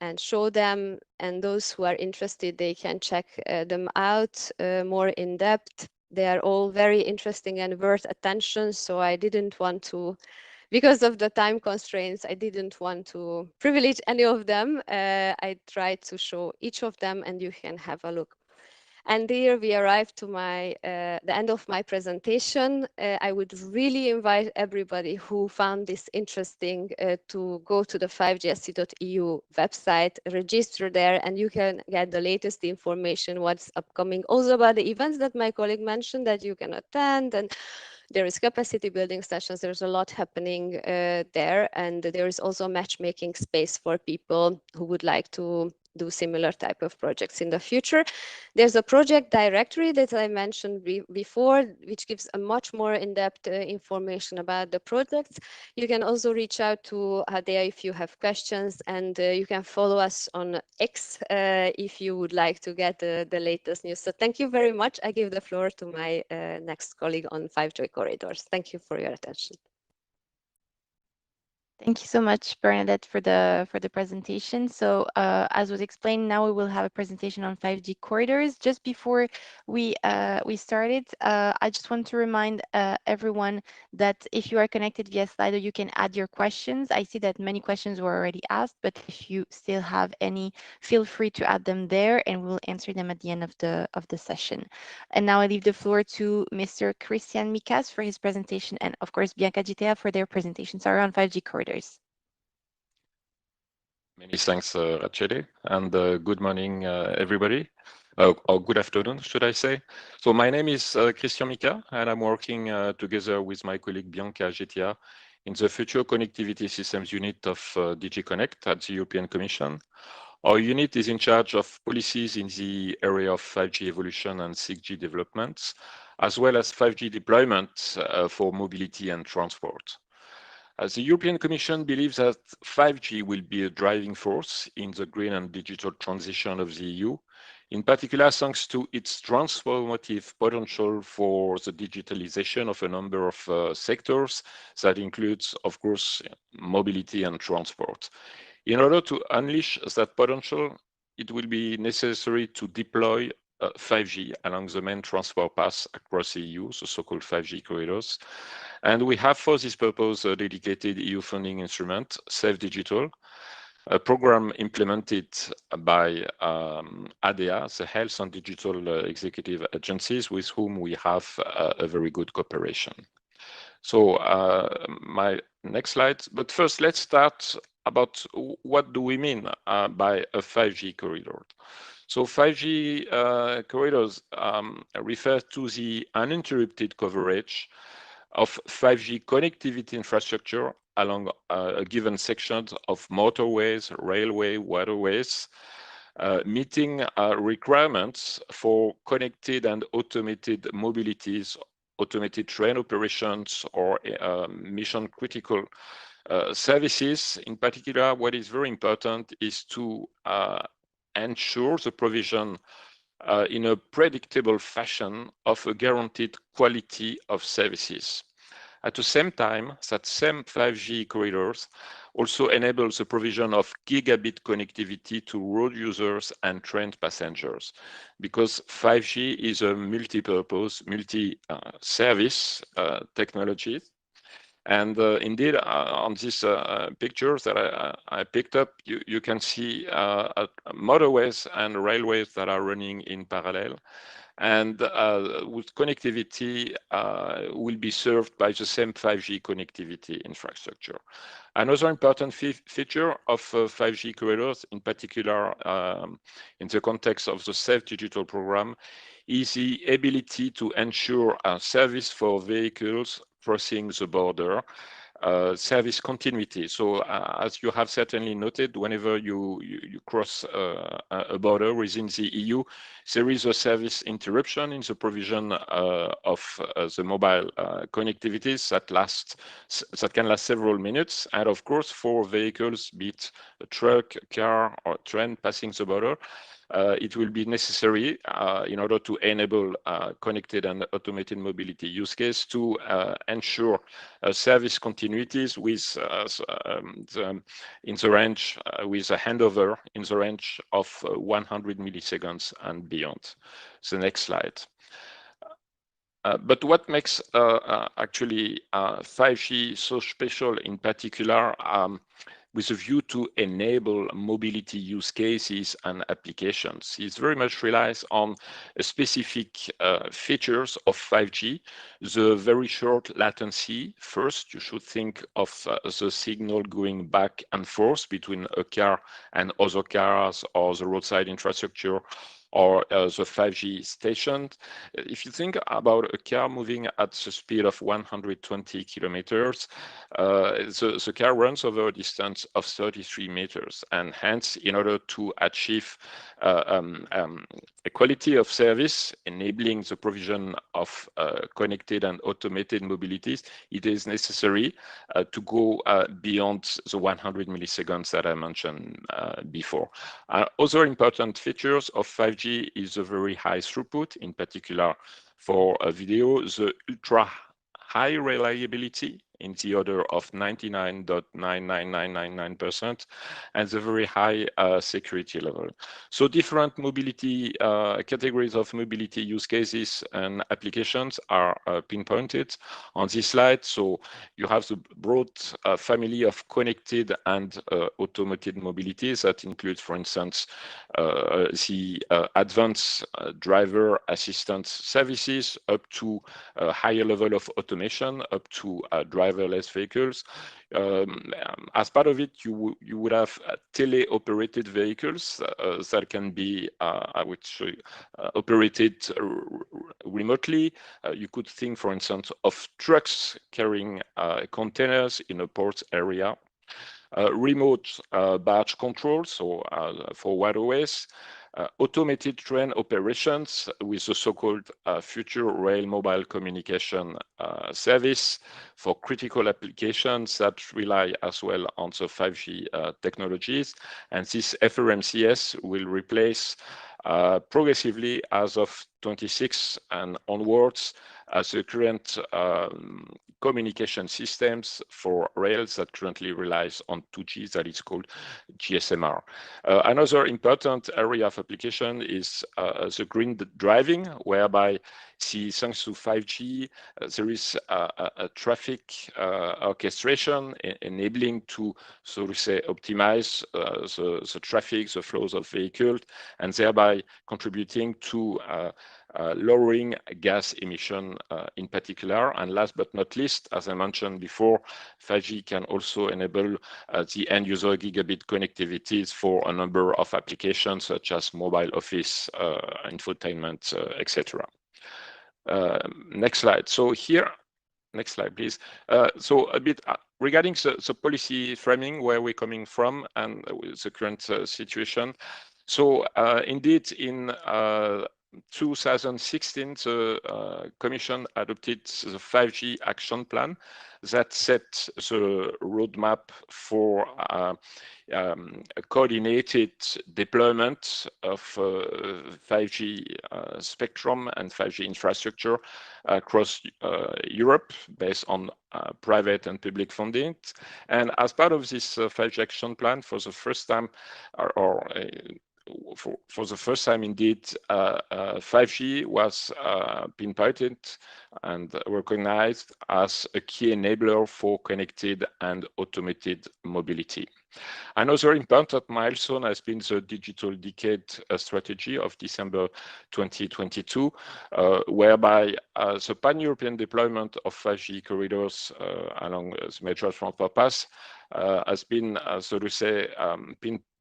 and show them, and those who are interested, they can check them out more in depth. They are all very interesting and worth attention, so I didn't want to, because of the time constraints, I didn't want to privilege any of them. I tried to show each of them and you can have a look. And here we arrived to the end of my presentation. I would really invite everybody who found this interesting to go to the 5GSC.eu website, register there, and you can get the latest information, what's upcoming, also about the events that my colleague mentioned that you can attend. And there is capacity building sessions. There's a lot happening there. And there is also a matchmaking space for people who would like to do similar type of projects in the future. There's a project directory that I mentioned before, which gives a much more in-depth information about the projects. You can also reach out to Hadea if you have questions, and you can follow us on X if you would like to get the latest news. So thank you very much. I give the floor to my next colleague on 5G corridors. Thank you for your attention. Thank you so much, Bernadette, for the presentation. So as was explained, now we will have a presentation on 5G corridors. Just before we started, I just want to remind everyone that if you are connected via Slido, you can add your questions. I see that many questions were already asked, but if you still have any, feel free to add them there, and we'll answer them at the end of the session. And now I leave the floor to Mr. Christian Mikas for his presentation, and of course Bianca Gitea for their presentation. Sorry, on 5G corridors. Many thanks, Rachele, and good morning, everybody. Or good afternoon, should I say. So my name is Christian Mika, and I'm working together with my colleague Bianca Gitea in the Future Connectivity Systems Unit of DG Connect at the European Commission. Our unit is in charge of policies in the area of 5G evolution and 6G developments, as well as 5G deployment for mobility and transport. As the European Commission believes that 5G will be a driving force in the green and digital transition of the EU, in particular thanks to its transformative potential for the digitalization of a number of sectors that includes, of course, mobility and transport. In order to unleash that potential, it will be necessary to deploy 5G along the main transport paths across the EU, the so-called 5G corridors. And we have for this purpose a dedicated EU funding instrument, Safe Digital, a program implemented by ADEA, the Health and Digital Executive Agencies, with whom we have a very good cooperation. So my next slide, but first let's start about what do we mean by a 5G corridor. So 5G corridors refer to the uninterrupted coverage of 5G connectivity infrastructure along a given section of motorways, railway, waterways, meeting requirements for connected and automated mobilities, automated train operations, or mission critical services. In particular, what is very important is to ensure the provision in a predictable fashion of a guaranteed quality of services. At the same time, that same 5G corridors also enable the provision of gigabit connectivity to road users and train passengers, because 5G is a multi-purpose, multi-service technology. And indeed, on these pictures that I picked up, you can see motorways and railways that are running in parallel. And with connectivity will be served by the same 5G connectivity infrastructure. Another important feature of 5G corridors, in particular in the context of the Safe Digital program, is the ability to ensure a service for vehicles crossing the border, service continuity. So as you have certainly noted, whenever you cross a border within the EU, there is a service interruption in the provision of the mobile connectivities that can last several minutes. And of course, for vehicles, be it a truck, a car, or a train passing the border, it will be necessary in order to enable connected and automated mobility use case to ensure service continuities with in the range with a handover in the range of 100 milliseconds and beyond. The next slide. But what makes actually 5G so special, in particular, with a view to enable mobility use cases and applications, it very much relies on specific features of 5G. The very short latency. First, you should think of the signal going back and forth between a car and other cars, or the roadside infrastructure, or the 5G station. If you think about a car moving at the speed of 120 kilometers, the car runs over a distance of 33 meters. And hence, in order to achieve a quality of service, enabling the provision of connected and automated mobilities, it is necessary to go beyond the 100 milliseconds that I mentioned before. Other important features of 5G is a very high throughput, in particular for video, the ultra high reliability in the order of 99.99999%, and the very high security level. So different mobility categories of mobility use cases and applications are pinpointed on this slide. So you have the broad family of connected and automated mobilities that includes, for instance, the advanced driver assistance services up to a higher level of automation, up to driverless vehicles. As part of it, you would have tele-operated vehicles that can be, operated remotely. You could think, for instance, of trucks carrying containers in a port area. Remote barge control, so for waterways, automated train operations with the so-called Future Rail Mobile Communication Service for critical applications that rely as well on the 5G technologies. And this FRMCS will replace progressively as of 26 and onwards the current communication systems for rails that currently relies on 2G, that is called GSMR. Another important area of application is the green driving, whereby thanks to 5G, there is a traffic orchestration enabling to, so to say, optimize the traffic, the flows of vehicles, and thereby contributing to lowering gas emission in particular. And last but not least, as I mentioned before, 5G can also enable the end user gigabit connectivities for a number of applications such as mobile office, infotainment, etc. Next slide. So here, next slide, please. So a bit regarding the policy framing, where we're coming from and the current situation. So indeed, in 2016, the Commission adopted the 5G action plan that set the roadmap for a coordinated deployment of 5G spectrum and 5G infrastructure across Europe based on private and public funding. And as part of this 5G action plan, for the first time, for the first time, indeed, 5G was pinpointed and recognized as a key enabler for connected and automated mobility. Another important milestone has been the Digital Decade strategy of December 2022, whereby the pan-European deployment of 5G corridors along the major transport paths has been, so to say,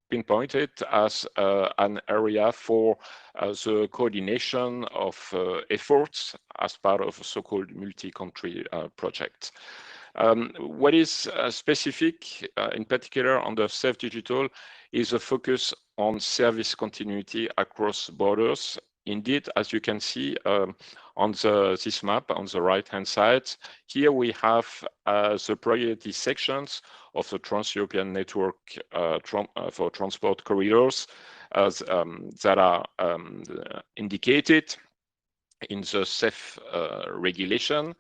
pinpointed as an area for the coordination of efforts as part of a so-called multi-country project. What is specific, in particular on the Safe Digital, is a focus on service continuity across borders. Indeed, as you can see on this map on the right-hand side, here we have the priority sections of the Trans-European network for transport corridors that are indicated in the CEF regulation.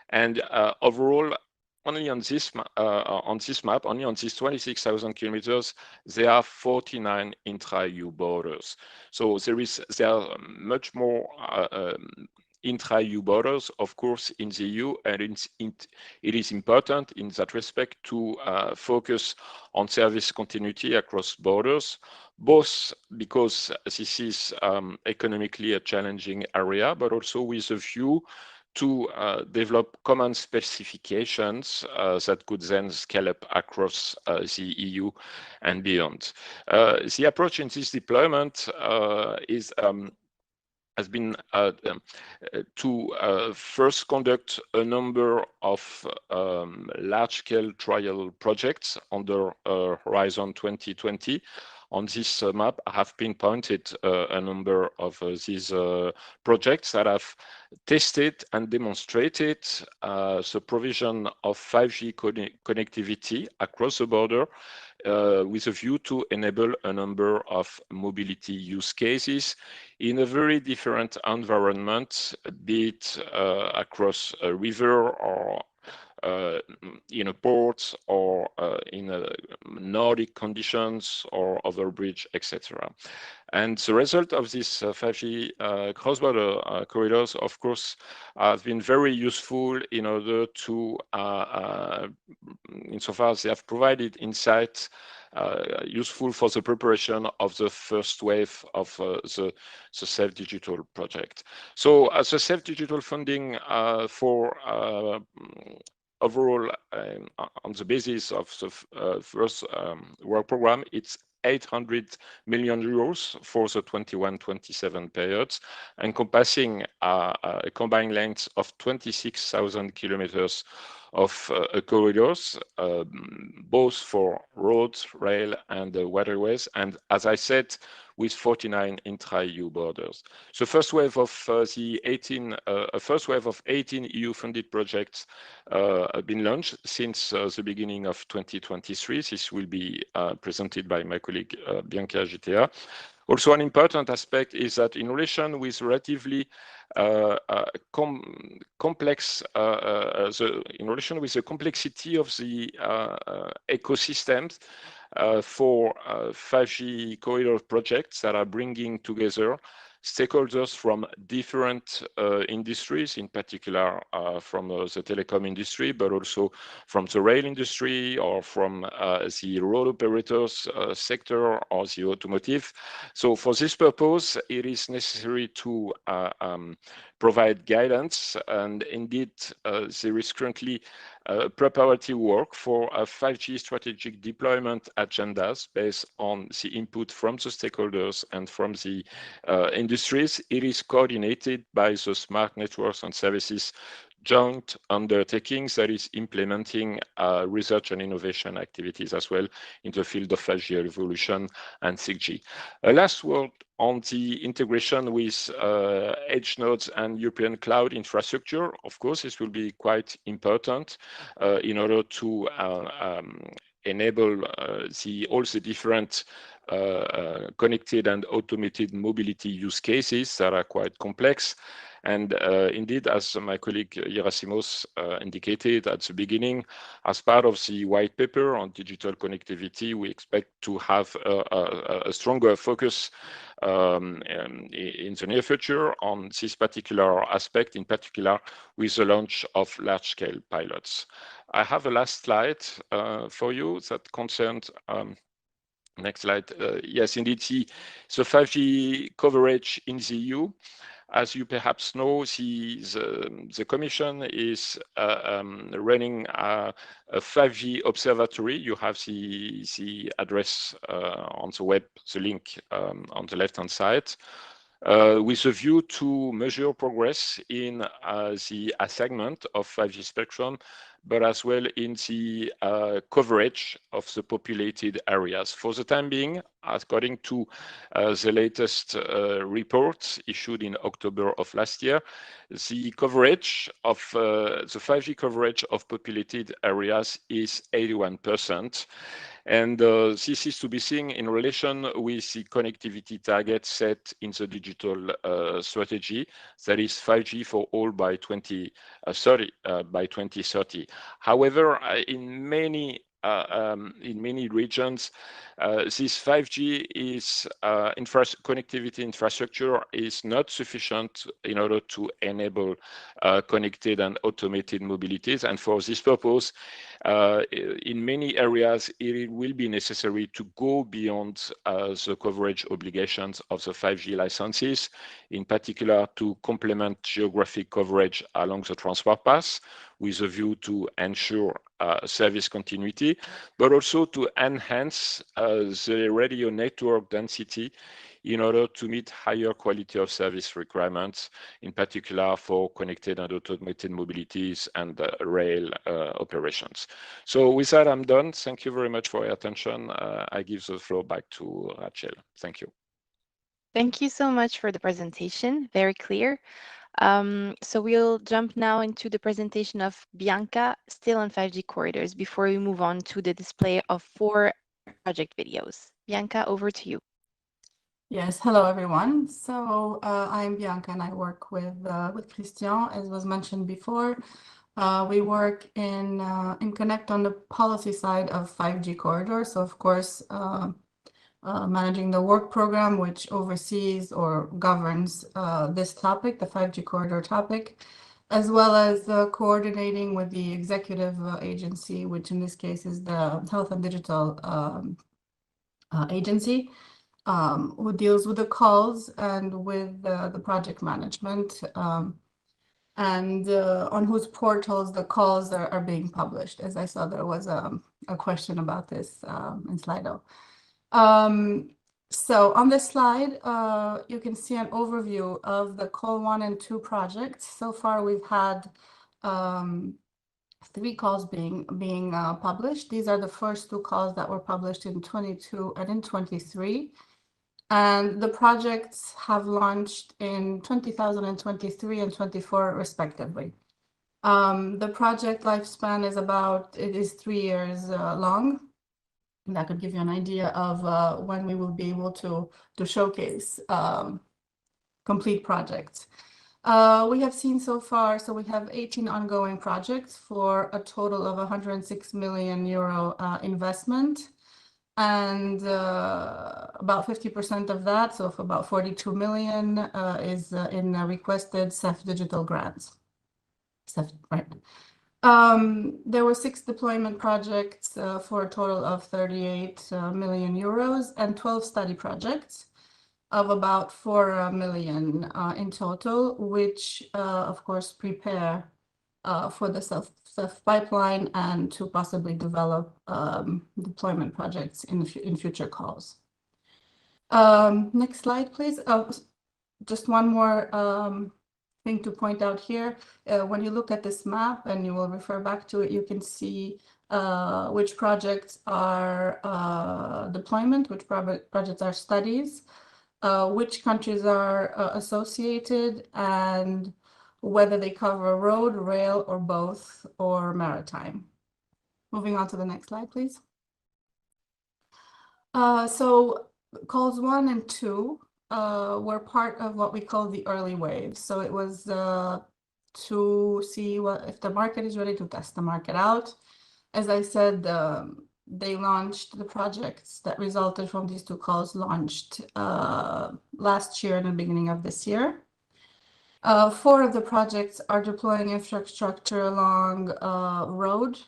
And overall, only on this map, only on these 26,000 kilometers, there are 49 intra-EU borders. So there are much more intra-EU borders, of course, in the EU, and it is important in that respect to focus on service continuity across borders, both because this is economically a challenging area, but also with a view to develop common specifications that could then scale up across the EU and beyond. The approach in this deployment has been to first conduct a number of large-scale trial projects under Horizon 2020. On this map, I have pinpointed a number of these projects that have tested and demonstrated the provision of 5G connectivity across the border with a view to enable a number of mobility use cases in a very different environment, be it across a river or in a port or in Nordic conditions or over bridge, etc. And the result of this 5G cross-border corridors, of course, have been very useful in order to, insofar as they have provided insight useful for the preparation of the first wave of the Safe Digital project. So as the Safe Digital funding for overall, on the basis of the first work program, it's 800 million euros for the 21-27 periods, encompassing a combined length of 26,000 kilometers of corridors, both for roads, rail, and waterways, and as I said, with 49 intra-EU borders. So first wave of the 18 EU-funded projects have been launched since the beginning of 2023. This will be presented by my colleague Bianca Geitea. Also, an important aspect is that in relation with relatively complex, in relation with the complexity of the ecosystems for 5G corridor projects that are bringing together stakeholders from different industries, in particular from the telecom industry, but also from the rail industry or from the road operators sector or the automotive. So for this purpose, it is necessary to provide guidance, and indeed there is currently preparatory work for a 5G strategic deployment agendas based on the input from the stakeholders and from the industries. It is coordinated by the Smart Networks and Services joint undertakings that is implementing research and innovation activities as well in the field of 5G evolution and 6G. Last word on the integration with edge nodes and European cloud infrastructure. Of course, this will be quite important in order to enable all the different connected and automated mobility use cases that are quite complex. And indeed, as my colleague Gerasimos indicated at the beginning, as part of the white paper on digital connectivity, we expect to have a stronger focus in the near future on this particular aspect, in particular with the launch of large-scale pilots. I have a last slide for you that concerns next slide. Yes, indeed, the 5G coverage in the EU. As you perhaps know, the Commission is running a 5G observatory. You have the address on the web, the link on the left-hand side, with a view to measure progress in the assignment of 5G spectrum, but as well in the coverage of the populated areas. For the time being, according to the latest report issued in October of last year, the coverage of the 5G coverage of populated areas is 81%. And this is to be seen in relation with the connectivity target set in the digital strategy, that is 5G for all by 2030. However, in many regions, this 5G is connectivity infrastructure is not sufficient in order to enable connected and automated mobilities. And for this purpose, in many areas, it will be necessary to go beyond the coverage obligations of the 5G licenses, in particular to complement geographic coverage along the transport path with a view to ensure service continuity, but also to enhance the radio network density in order to meet higher quality of service requirements, in particular for connected and automated mobilities and rail operations. So with that, I'm done. Thank you very much for your attention. I give the floor back to Rachel. Thank you. Thank you so much for the presentation. Very clear. So we'll jump now into the presentation of Bianca, still on 5G corridors, before we move on to the display of 4 project videos. Bianca, over to you. Yes, hello everyone. So I'm Bianca and I work with Christian, as was mentioned before. We work in Connect on the policy side of 5G corridors. So of course, managing the work program which oversees or governs this topic, the 5G corridor topic, as well as coordinating with the executive agency, which in this case is the Health and Digital Agency, who deals with the calls and with the project management, and on whose portals the calls are being published. As I saw, there was a question about this in Slido. So on this slide, you can see an overview of the Call 1 and 2 projects. So far, we've had 3 calls being published. These are the first 2 calls that were published in 22 and in 23. And the projects have launched in 2023 and 24 respectively. The project lifespan is 3 years long. And that could give you an idea of when we will be able to showcase complete projects. We have seen so far, so we have 18 ongoing projects for a total of 106 million euro investment. And about 50% of that, so for about 42 million, is in requested CEF digital grants. CEF, right. There were 6 deployment projects for a total of 38 million euros and 12 study projects of about 4 million in total, which of course prepare for the CEF pipeline and to possibly develop deployment projects in future calls. Next slide, please. Just one more thing to point out here. When you look at this map, and you will refer back to it, you can see which projects are deployment, which projects are studies, which countries are associated, and whether they cover road, rail, or both, or maritime. Moving on to the next slide, please. So calls 1 and 2 were part of what we call the early wave. So it was to see if the market is ready, to test the market out. As I said, they launched the projects that resulted from these 2 calls launched last year and the beginning of this year. 4 of the projects are deploying infrastructure along road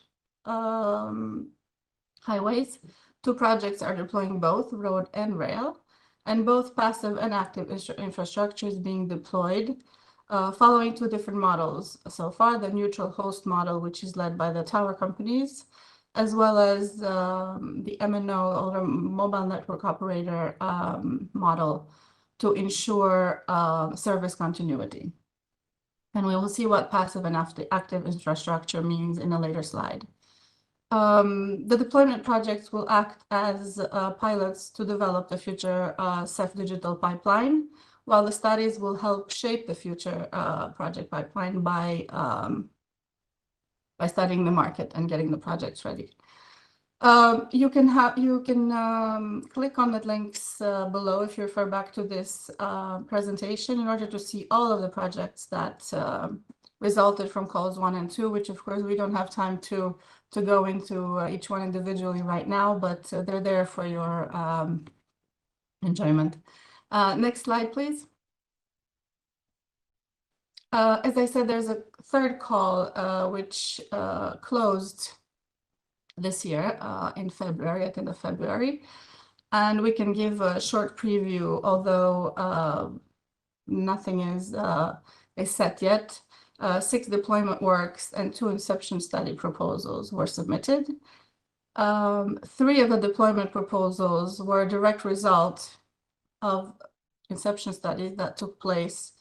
highways. 2 projects are deploying both road and rail, and both passive and active infrastructure is being deployed following 2 different models so far: the neutral host model, which is led by the tower companies, as well as the MNO, or mobile network operator model, to ensure service continuity. And we will see what passive and active infrastructure means in a later slide. The deployment projects will act as pilots to develop the future CEF digital pipeline, while the studies will help shape the future project pipeline by studying the market and getting the projects ready. You can click on the links below if you refer back to this presentation in order to see all of the projects that resulted from calls 1 and 2, which of course we don't have time to go into each one individually right now, but they're there for your enjoyment. Next slide, please. As I said, there's a 3rd call which closed this year in February, at the end of February, and we can give a short preview, although nothing is set yet. 6 deployment works and 2 inception study proposals were submitted. 3 of the deployment proposals were a direct result of inception studies that took place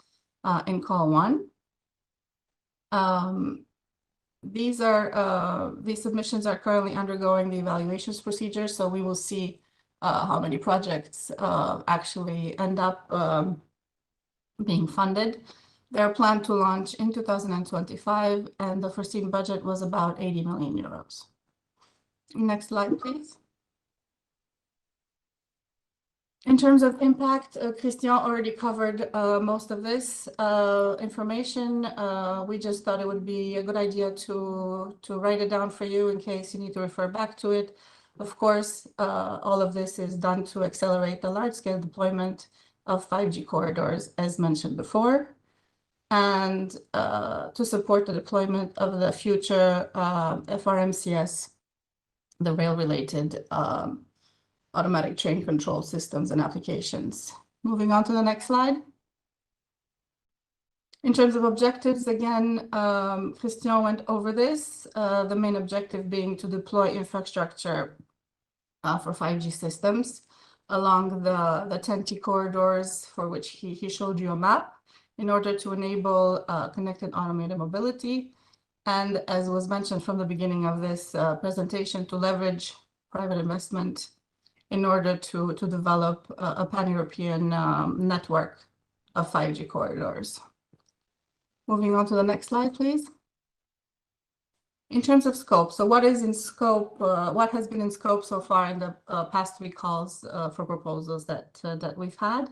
in call 1. These submissions are currently undergoing the evaluations procedure, so we will see how many projects actually end up being funded. They're planned to launch in 2025, and the foreseen budget was about 80 million euros. Next slide, please. In terms of impact, Christian already covered most of this information. We just thought it would be a good idea to write it down for you in case you need to refer back to it. Of course, all of this is done to accelerate the large-scale deployment of 5G corridors, as mentioned before, and to support the deployment of the future FRMCS, the rail-related automatic train control systems and applications. Moving on to the next slide. In terms of objectives, again, Christian went over this, the main objective being to deploy infrastructure for 5G systems along the 10T corridors, for which he showed you a map, in order to enable connected automated mobility, and as was mentioned from the beginning of this presentation, to leverage private investment in order to develop a pan-European network of 5G corridors. Moving on to the next slide, please. In terms of scope, so what is in scope, what has been in scope so far in the past 3 calls for proposals that we've had?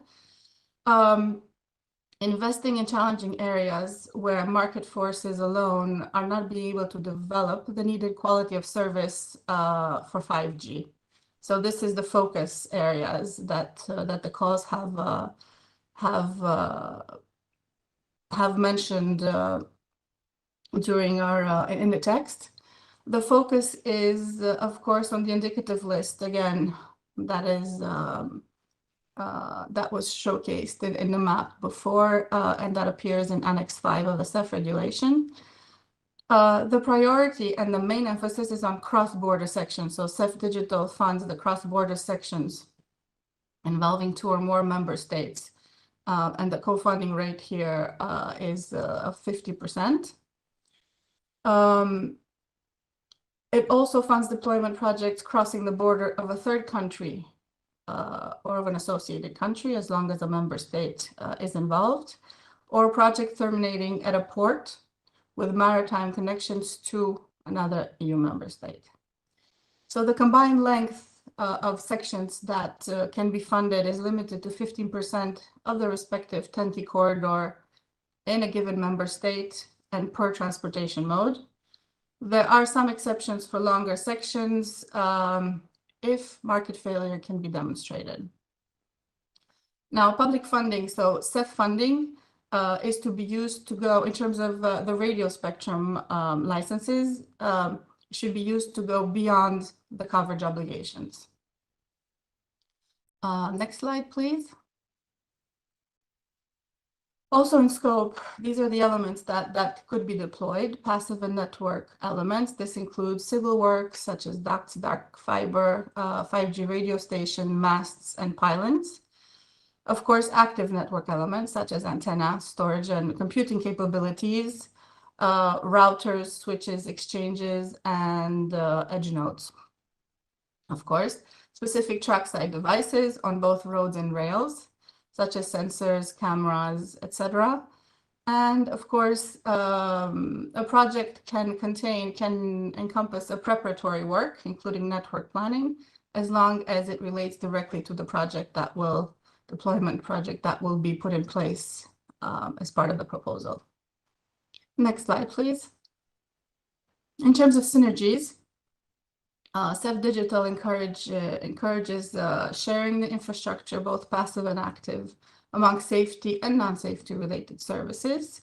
Investing in challenging areas where market forces alone are not being able to develop the needed quality of service for 5G. So this is the focus areas that the calls have mentioned during our in the text. The focus is, of course, on the indicative list again. That is. That was showcased in the map before, and that appears in Annex 5 of the CEF regulation. The priority and the main emphasis is on cross-border sections. So CEF Digital funds the cross-border sections involving 2 or more member states. And the co-funding rate here is 50%. It also funds deployment projects crossing the border of a third country or of an associated country, as long as a member state is involved, or a project terminating at a port with maritime connections to another EU member state. So the combined length of sections that can be funded is limited to 15% of the respective TEN-T corridor in a given member state and per transportation mode. There are some exceptions for longer sections if market failure can be demonstrated. Now, public funding, so CEF funding is to be used to go, in terms of the radio spectrum licenses, should be used to go beyond the coverage obligations. Next slide, please. Also in scope, these are the elements that could be deployed, passive and network elements. This includes civil works such as ducts, dark fiber, 5G radio station, masts, and pylons. Of course, active network elements such as antenna, storage, and computing capabilities, routers, switches, exchanges, and edge nodes. Of course, specific trackside devices on both roads and rails, such as sensors, cameras, etc. And of course, a project can encompass a preparatory work, including network planning, as long as it relates directly to the deployment project that will be put in place as part of the proposal. Next slide, please. In terms of synergies, CEF Digital encourages sharing the infrastructure, both passive and active, among safety and non-safety related services,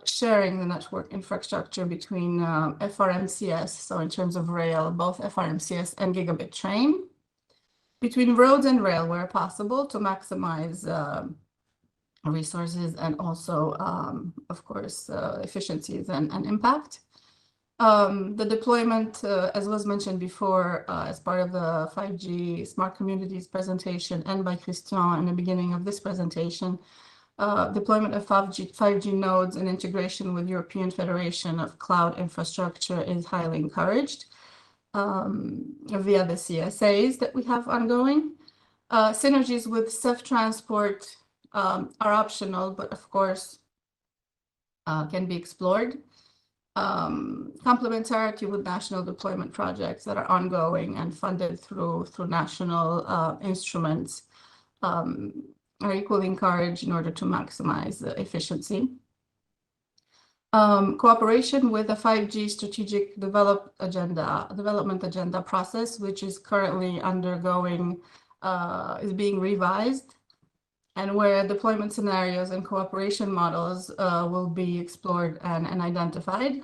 sharing the network infrastructure between FRMCS, so in terms of rail, both FRMCS and gigabit train, between roads and rail where possible to maximize resources and also, of course, efficiencies and impact. The deployment, as was mentioned before, as part of the 5G Smart Communities presentation and by Christian in the beginning of this presentation, deployment of 5G nodes and integration with European Federation of Cloud Infrastructure is highly encouraged via the CSAs that we have ongoing. Synergies with CEF Transport are optional, but of course can be explored. Complementarity with national deployment projects that are ongoing and funded through national instruments are equally encouraged in order to maximize the efficiency. Cooperation with the 5G strategic development agenda process, which is currently undergoing, is being revised, and where deployment scenarios and cooperation models will be explored and identified.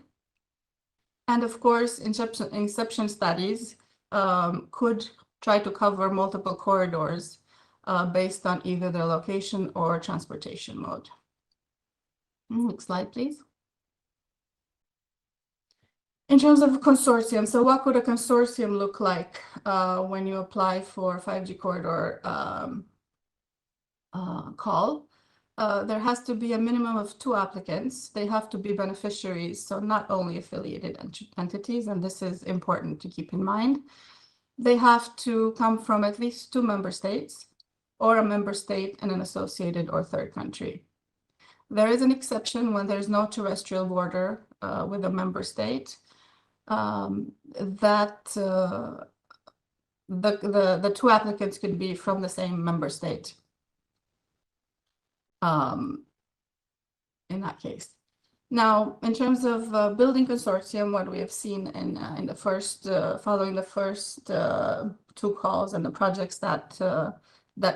And of course, inception studies could try to cover multiple corridors based on either their location or transportation mode. Next slide, please. In terms of consortium, so what could a consortium look like when you apply for 5G corridor call? there has to be a minimum of 2 applicants. They have to be beneficiaries, so not only affiliated entities, and this is important to keep in mind. They have to come from at least 2 member states or a member state and an associated or third country. There is an exception when there's no terrestrial border with a member state, the 2 applicants could be from the same member state. In that case. Now, in terms of building consortium, what we have seen in the first, following the first 2 calls and the projects that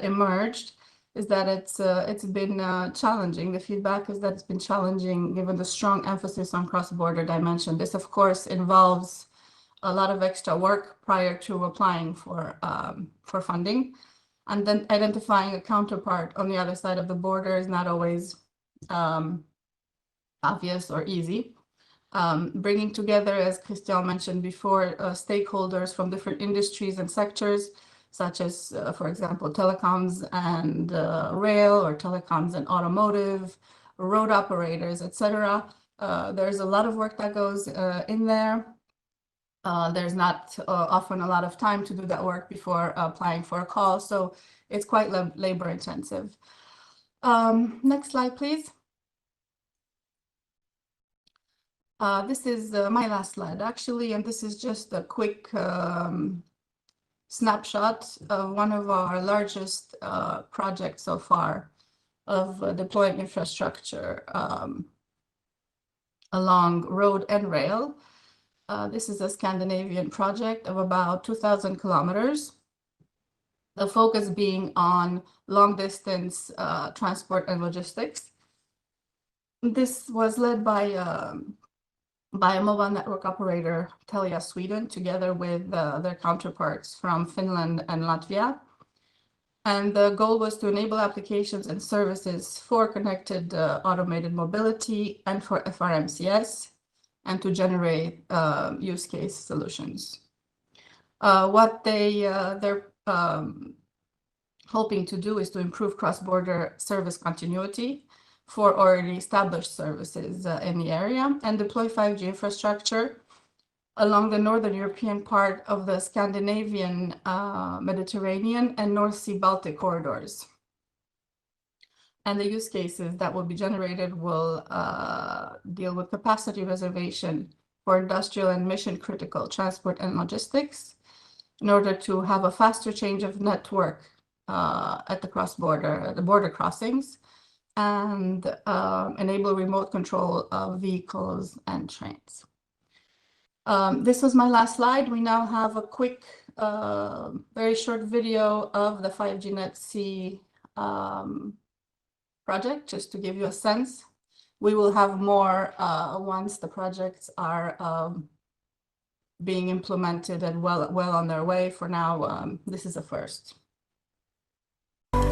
emerged, is that it's been challenging. The feedback is that it's been challenging given the strong emphasis on cross-border dimension. This, of course, involves a lot of extra work prior to applying for funding. And then identifying a counterpart on the other side of the border is not always obvious or easy. Bringing together, as Christian mentioned before, stakeholders from different industries and sectors, such as, for example, telecoms and rail, or telecoms and automotive, road operators, etc. There's a lot of work that goes in there. There's not often a lot of time to do that work before applying for a call, so it's quite labor intensive. Next slide, please. This is my last slide, actually, and this is just a quick snapshot of one of our largest projects so far of deploying infrastructure along road and rail. This is a Scandinavian project of about 2,000 kilometers. The focus being on long distance transport and logistics. This was led by a mobile network operator, Telia Sweden, together with their counterparts from Finland and Latvia. And the goal was to enable applications and services for connected automated mobility and for FRMCS, and to generate use case solutions. What they're hoping to do is to improve cross-border service continuity for already established services in the area, and deploy 5G infrastructure along the Northern European part of the Scandinavian, Mediterranean, and North Sea Baltic corridors. And the use cases that will be generated will deal with capacity reservation for industrial and mission-critical transport and logistics in order to have a faster change of network at the border crossings, and enable remote control of vehicles and trains. This was my last slide. We now have a quick, very short video of the 5G Net C project, just to give you a sense. We will have more once the projects are being implemented and well on their way. For now, this is a first.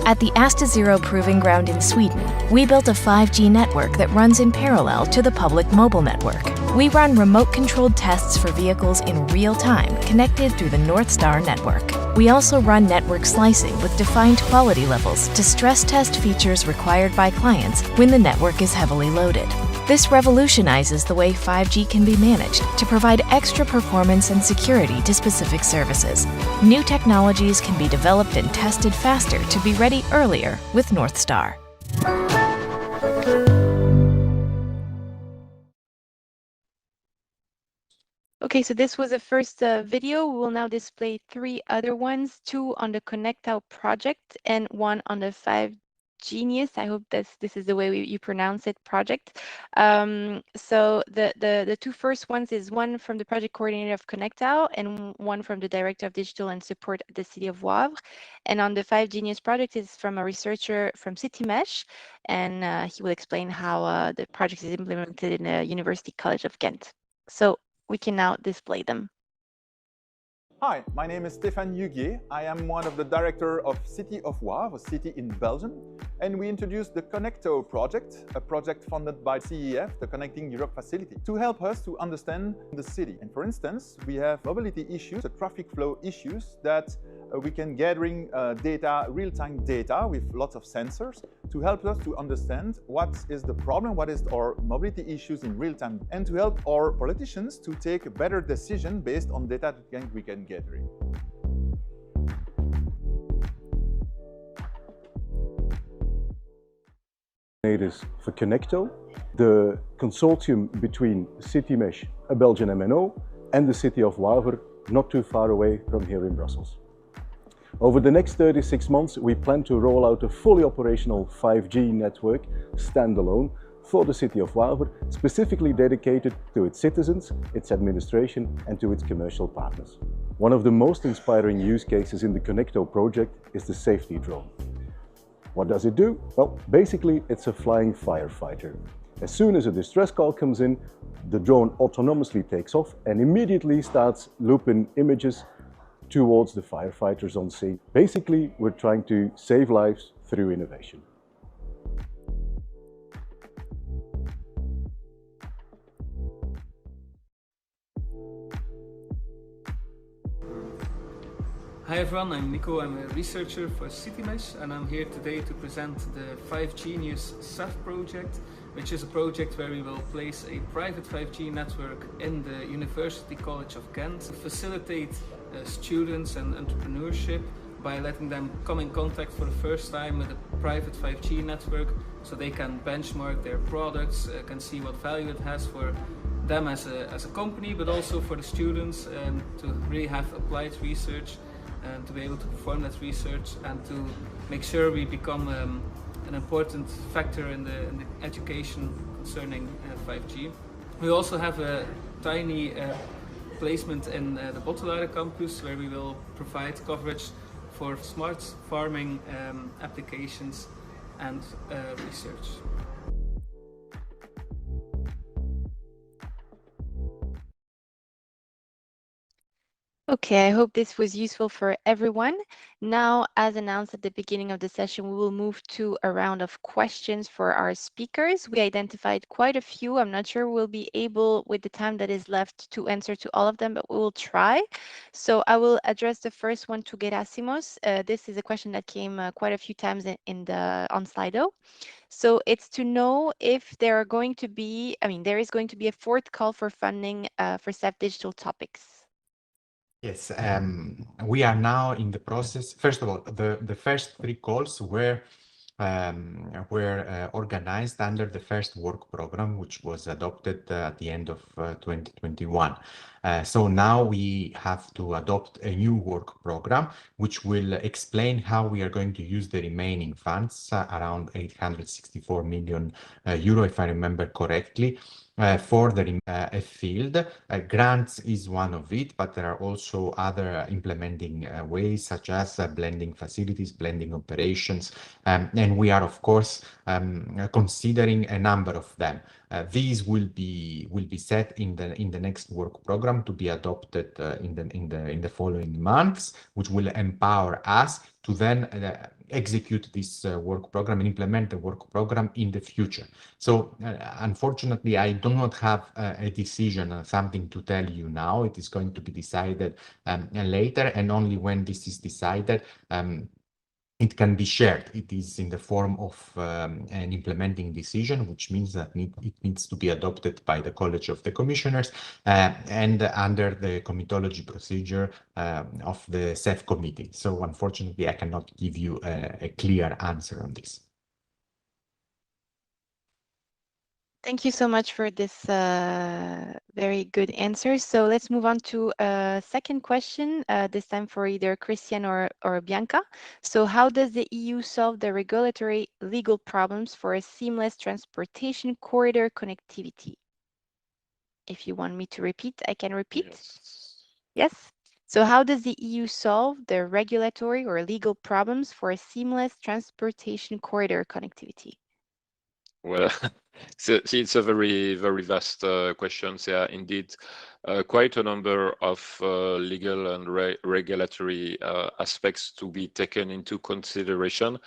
At the Asta Zero Proving Ground in Sweden, we built a 5G network that runs in parallel to the public mobile network. We run remote-controlled tests for vehicles in real time, connected through the North Star network. We also run network slicing with defined quality levels to stress test features required by clients when the network is heavily loaded. This revolutionizes the way 5G can be managed to provide extra performance and security to specific services. New technologies can be developed and tested faster to be ready earlier with North Star. Okay, so this was the first video. We will now display 3 other ones, 2 on the ConnectOut project and 1 on the 5Genius. I hope this is the way you pronounce it, project. So the 2 first ones is one from the project coordinator of ConnectOut and one from the director of digital and support at the city of Wavre. And on the 5Genius project is from a researcher from CityMesh, and he will explain how the project is implemented in the University College of Ghent. So we can now display them. Hi, my name is Stéphane Huguier. I am one of the director of City of Wavre, a city in Belgium, and we introduced the ConnectO project, a project funded by CEF, the Connecting Europe Facility, to help us to understand the city. And for instance, we have mobility issues, the traffic flow issues that we can gathering data, real-time data with lots of sensors to help us to understand what is the problem, what is our mobility issues in real time, and to help our politicians to take a better decision based on data that we can gather. For Connecto, the consortium between Citymesh, a Belgian MNO, and the city of Wavre, not too far away from here in Brussels. Over the next 36 months, we plan to roll out a fully operational 5G network, standalone, for the city of Wavre, specifically dedicated to its citizens, its administration, and to its commercial partners. One of the most inspiring use cases in the Connecto project is the safety drone. What does it do? Well, basically, it's a flying firefighter. As soon as a distress call comes in, the drone autonomously takes off and immediately starts looping images towards the firefighters on scene. Basically, we're trying to save lives through innovation. Hi everyone, I'm Nico. I'm a researcher for Citymesh, and I'm here today to present the 5Genius SAF project, which is a project where we will place a private 5G network in the University College of Ghent to facilitate students and entrepreneurship by letting them come in contact for the first time with a private 5G network, so they can benchmark their products, can see what value it has for them as a company, but also for the students to really have applied research and to be able to perform that research and to make sure we become an important factor in the education concerning 5G. We also have a tiny placement in the Bottelaere campus where we will provide coverage for smart farming applications and research. Okay, I hope this was useful for everyone. Now, as announced at the beginning of the session, we will move to a round of questions for our speakers. We identified quite a few. I'm not sure we'll be able, with the time that is left, to answer to all of them, but we will try. So I will address the first one to Gerasimos. This is a question that came quite a few times on Slido. So it's to know if there are going to be, there is going to be a fourth call for funding for SAF digital topics. Yes, we are now in the process. First of all, the first three calls were organized under the first work program, which was adopted at the end of 2021. So now we have to adopt a new work program, which will explain how we are going to use the remaining funds, around 864 million euro, if I remember correctly, for the field. Grants is one of it, but there are also other implementing ways, such as blending facilities, blending operations, and we are, of course, considering a number of them. These will be set in the next work program to be adopted in the following months, which will empower us to then execute this work program and implement the work program in the future. So unfortunately, I do not have a decision, something to tell you now. It is going to be decided later, and only when this is decided, it can be shared. It is in the form of an implementing decision, which means that it needs to be adopted by the College of the Commissioners and under the comitology procedure of the CEF committee. So unfortunately, I cannot give you a clear answer on this. Thank you so much for this very good answer. So let's move on to a second question, this time for either Christian or Bianca. So how does the EU solve the regulatory legal problems for a seamless transportation corridor connectivity? If you want me to repeat, I can repeat. Yes. So how does the EU solve the regulatory or legal problems for a seamless transportation corridor connectivity? Well, So it's a very, very vast question. There are indeed quite a number of legal and regulatory aspects to be taken into consideration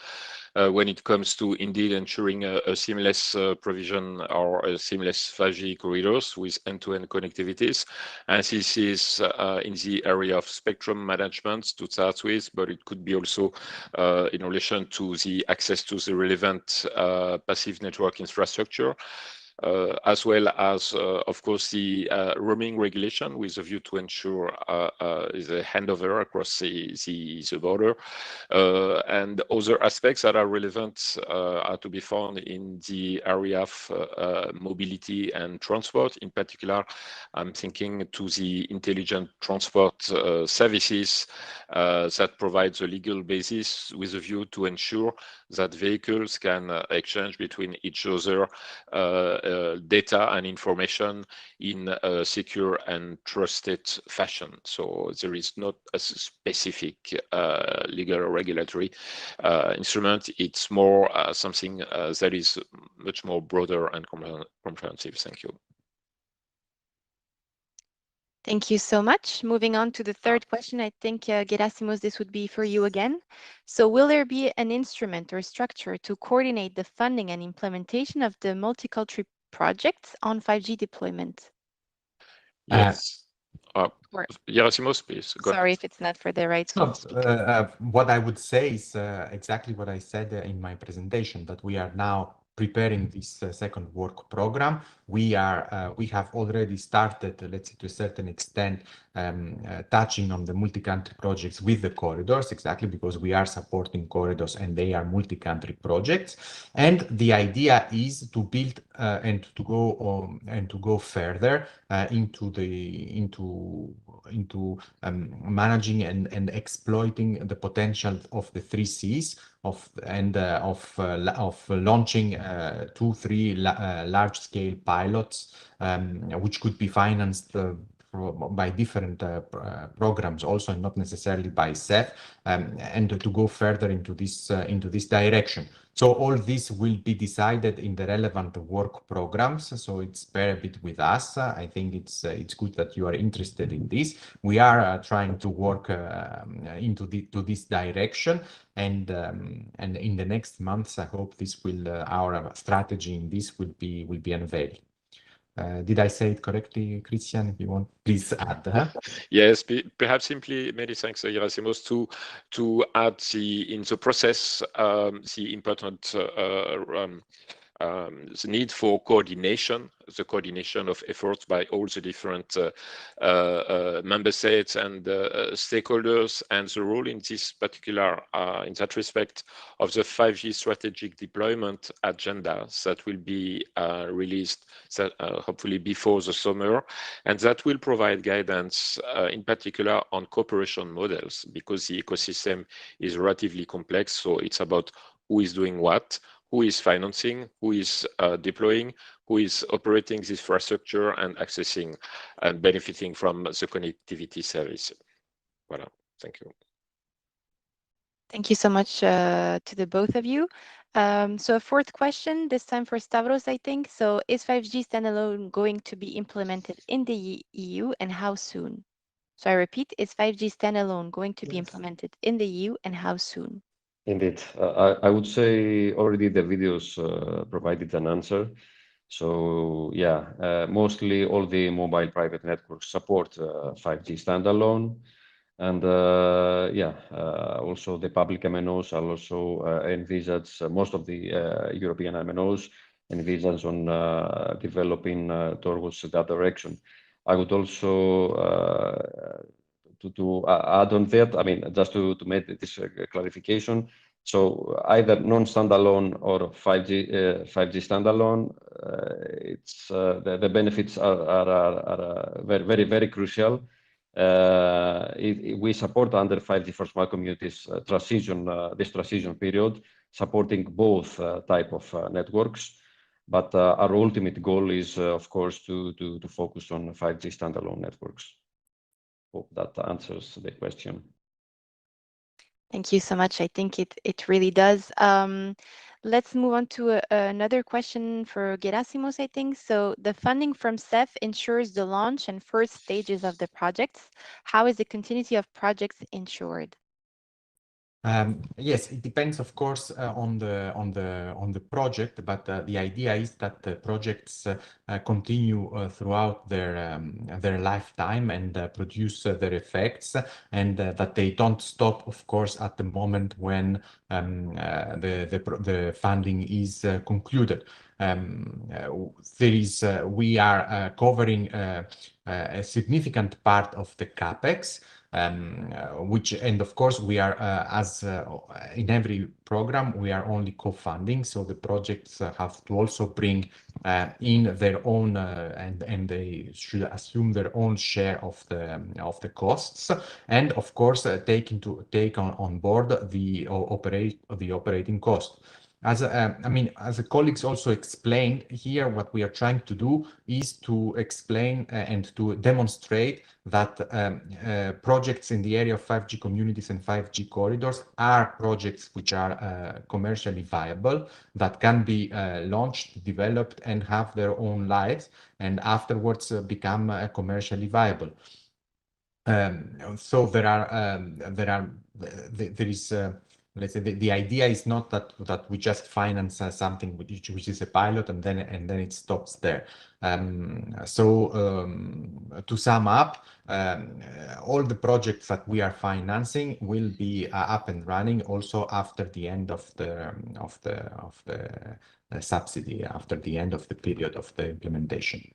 when it comes to indeed ensuring a seamless provision or a seamless 5G corridors with end-to-end connectivities. And this is in the area of spectrum management to start with, but it could be also in relation to the access to the relevant passive network infrastructure. As well as, of course, the roaming regulation with a view to ensure the handover across the border. And other aspects that are relevant are to be found in the area of mobility and transport. In particular, I'm thinking to the intelligent transport services that provides a legal basis with a view to ensure that vehicles can exchange between each other data and information in a secure and trusted fashion. So there is not a specific legal or regulatory instrument. It's more something that is much more broader and comprehensive. Thank you. Thank you so much. Moving on to the third question, I think, Gerasimos, this would be for you again. So will there be an instrument or structure to coordinate the funding and implementation of the multi-country projects on 5G deployment? Yes. Gerasimos, please. Go Sorry ahead. if it's not for the right No, what I would say is exactly what I said in my presentation, that we are now preparing this second work program. We have already started, let's say, to a certain extent, touching on the multi-country projects with the corridors, exactly because we are supporting corridors and they are multi-country projects. And the idea is to build and to go further into managing and exploiting the potential of the 3 Cs of launching 2-3 large-scale pilots, which could be financed by different programs also, and not necessarily by CEF, and to go further into this direction. So all this will be decided in the relevant work programs. So it's bear a bit with us. I think it's good that you are interested in this. We are trying to work into this direction, and in the next months, I hope this will our strategy in this will be unveiled. Did I say it correctly, Christian? If you want, please add. Yes, perhaps simply many thanks, Gerasimos, to add in the process the important the need for coordination, the coordination of efforts by all the different member states and stakeholders, and the role in this particular, in that respect, of the 5G strategic deployment agenda that will be released hopefully before the summer, and that will provide guidance in particular on cooperation models, because the ecosystem is relatively complex. So it's about who is doing what, who is financing, who is deploying, who is operating this infrastructure and accessing and benefiting from the connectivity service. Voilà, thank you. Thank you so much to the both of you. So a fourth question, this time for Stavros, I think. So is 5G standalone going to be implemented in the EU, and how soon? So I repeat, is 5G standalone going to be implemented in the EU, and how soon? Indeed, I would say already the videos provided an answer. So yeah, mostly all the mobile private networks support 5G standalone. And yeah, also the public MNOs are also envisaged, most of the European MNOs envisage on developing towards that direction. I would also to add on that, I mean, just to make this clarification. So either non-standalone or 5G standalone, it's the benefits are very, very crucial. We support under 5G for smart communities transition, this transition period, supporting both type of networks. But our ultimate goal is, of course, to focus on 5G standalone networks. Hope that answers the question. Thank you so much. I think it really does. Let's move on to another question for Gerasimos, I think. So the funding from CEF ensures the launch and first stages of the projects. How is the continuity of projects ensured? Yes, it depends, of course, on the project, but the idea is that the projects continue throughout their lifetime and produce their effects, and that they don't stop, of course, at the moment when the funding is concluded. We are covering a significant part of the capex. And of course we are as in every program we are only co-funding, so the projects have to also bring in their own and they should assume their own share of the costs, and of course take on board the operating cost. As as the colleagues also explained here, what we are trying to do is to explain and to demonstrate that projects in the area of 5G communities and 5G corridors are projects which are commercially viable, that can be launched, developed, and have their own lives, and afterwards become commercially viable. So there is let's say the idea is not that we just finance something which is a pilot and then it stops there. To sum up, all the projects that we are financing will be up and running also after the end of the subsidy, after the end of the period of the implementation.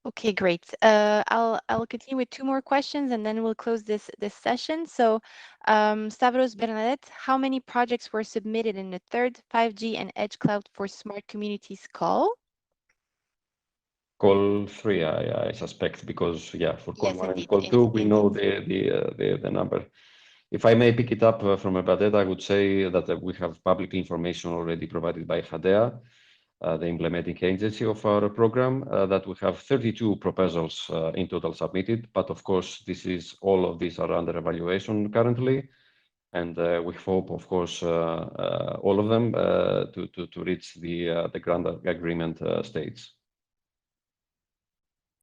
Okay, great. I'll continue with two more questions and then we'll close this session. So, Stavros, Bernadette, how many projects were submitted in the third 5G and Edge Cloud for Smart Communities call? Call 3, I suspect, because for call Yes, 1 indeed, and call 2 we know the number. If I may pick it up from Bernadette, I would say that we have public information already provided by HADEA, the implementing agency of our program, that we have 32 proposals in total submitted. But of course, all of these are under evaluation currently, and we hope, of course, all of them to reach the grant agreement stage.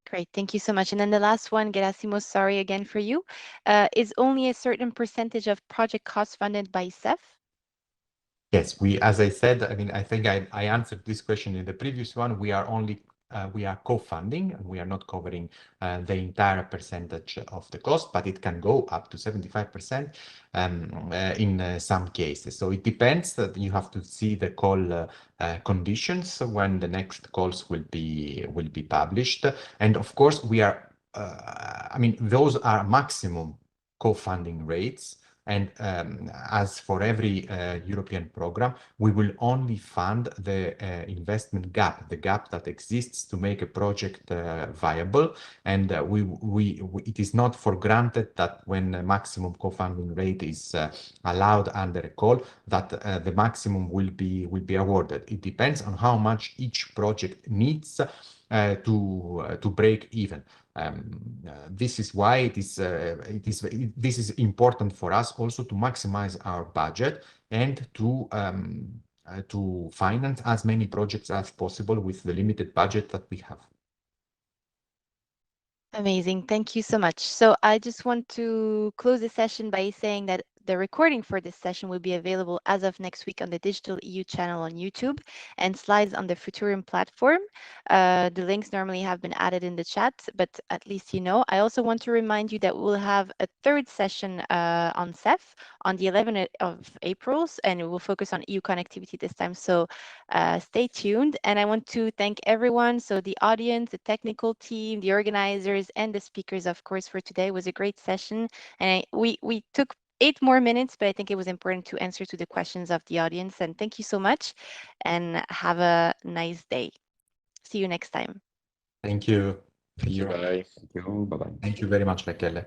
Great, thank you so much. And then the last one, Gerasimos, sorry again for you. Is only a certain percentage of project costs funded by CEF? Yes, as I said, I think I answered this question in the previous one. We are co-funding, and we are not covering the entire percentage of the cost, but it can go up to 75% in some cases. So it depends. That you have to see the call conditions when the next calls will be published, and of course we are. Those are maximum co-funding rates. And as for every European program, we will only fund the investment gap, the gap that exists to make a project viable. And it is not for granted that when a maximum co-funding rate is allowed under a call, that the maximum will be awarded. It depends on how much each project needs to break even. This is why this is important for us also to maximize our budget and to finance as many projects as possible with the limited budget that we have. Amazing, thank you so much. So I just want to close the session by saying that the recording for this session will be available as of next week on the Digital EU channel on YouTube and slides on the Futurium platform. The links normally have been added in the chat, but at least you know. I also want to remind you that we'll have a third session on CEF on the 11th of April, and it will focus on EU connectivity this time. So stay tuned. And I want to thank everyone, so the audience, the technical team, the organizers, and the speakers, of course, for today. It was a great session. And we took 8 more minutes, but I think it was important to answer to the questions of the audience. And thank you so much and have a nice day. See you next time. Thank you. Thank you. Bye. Thank you. Bye-bye. Thank you very much, Rachele.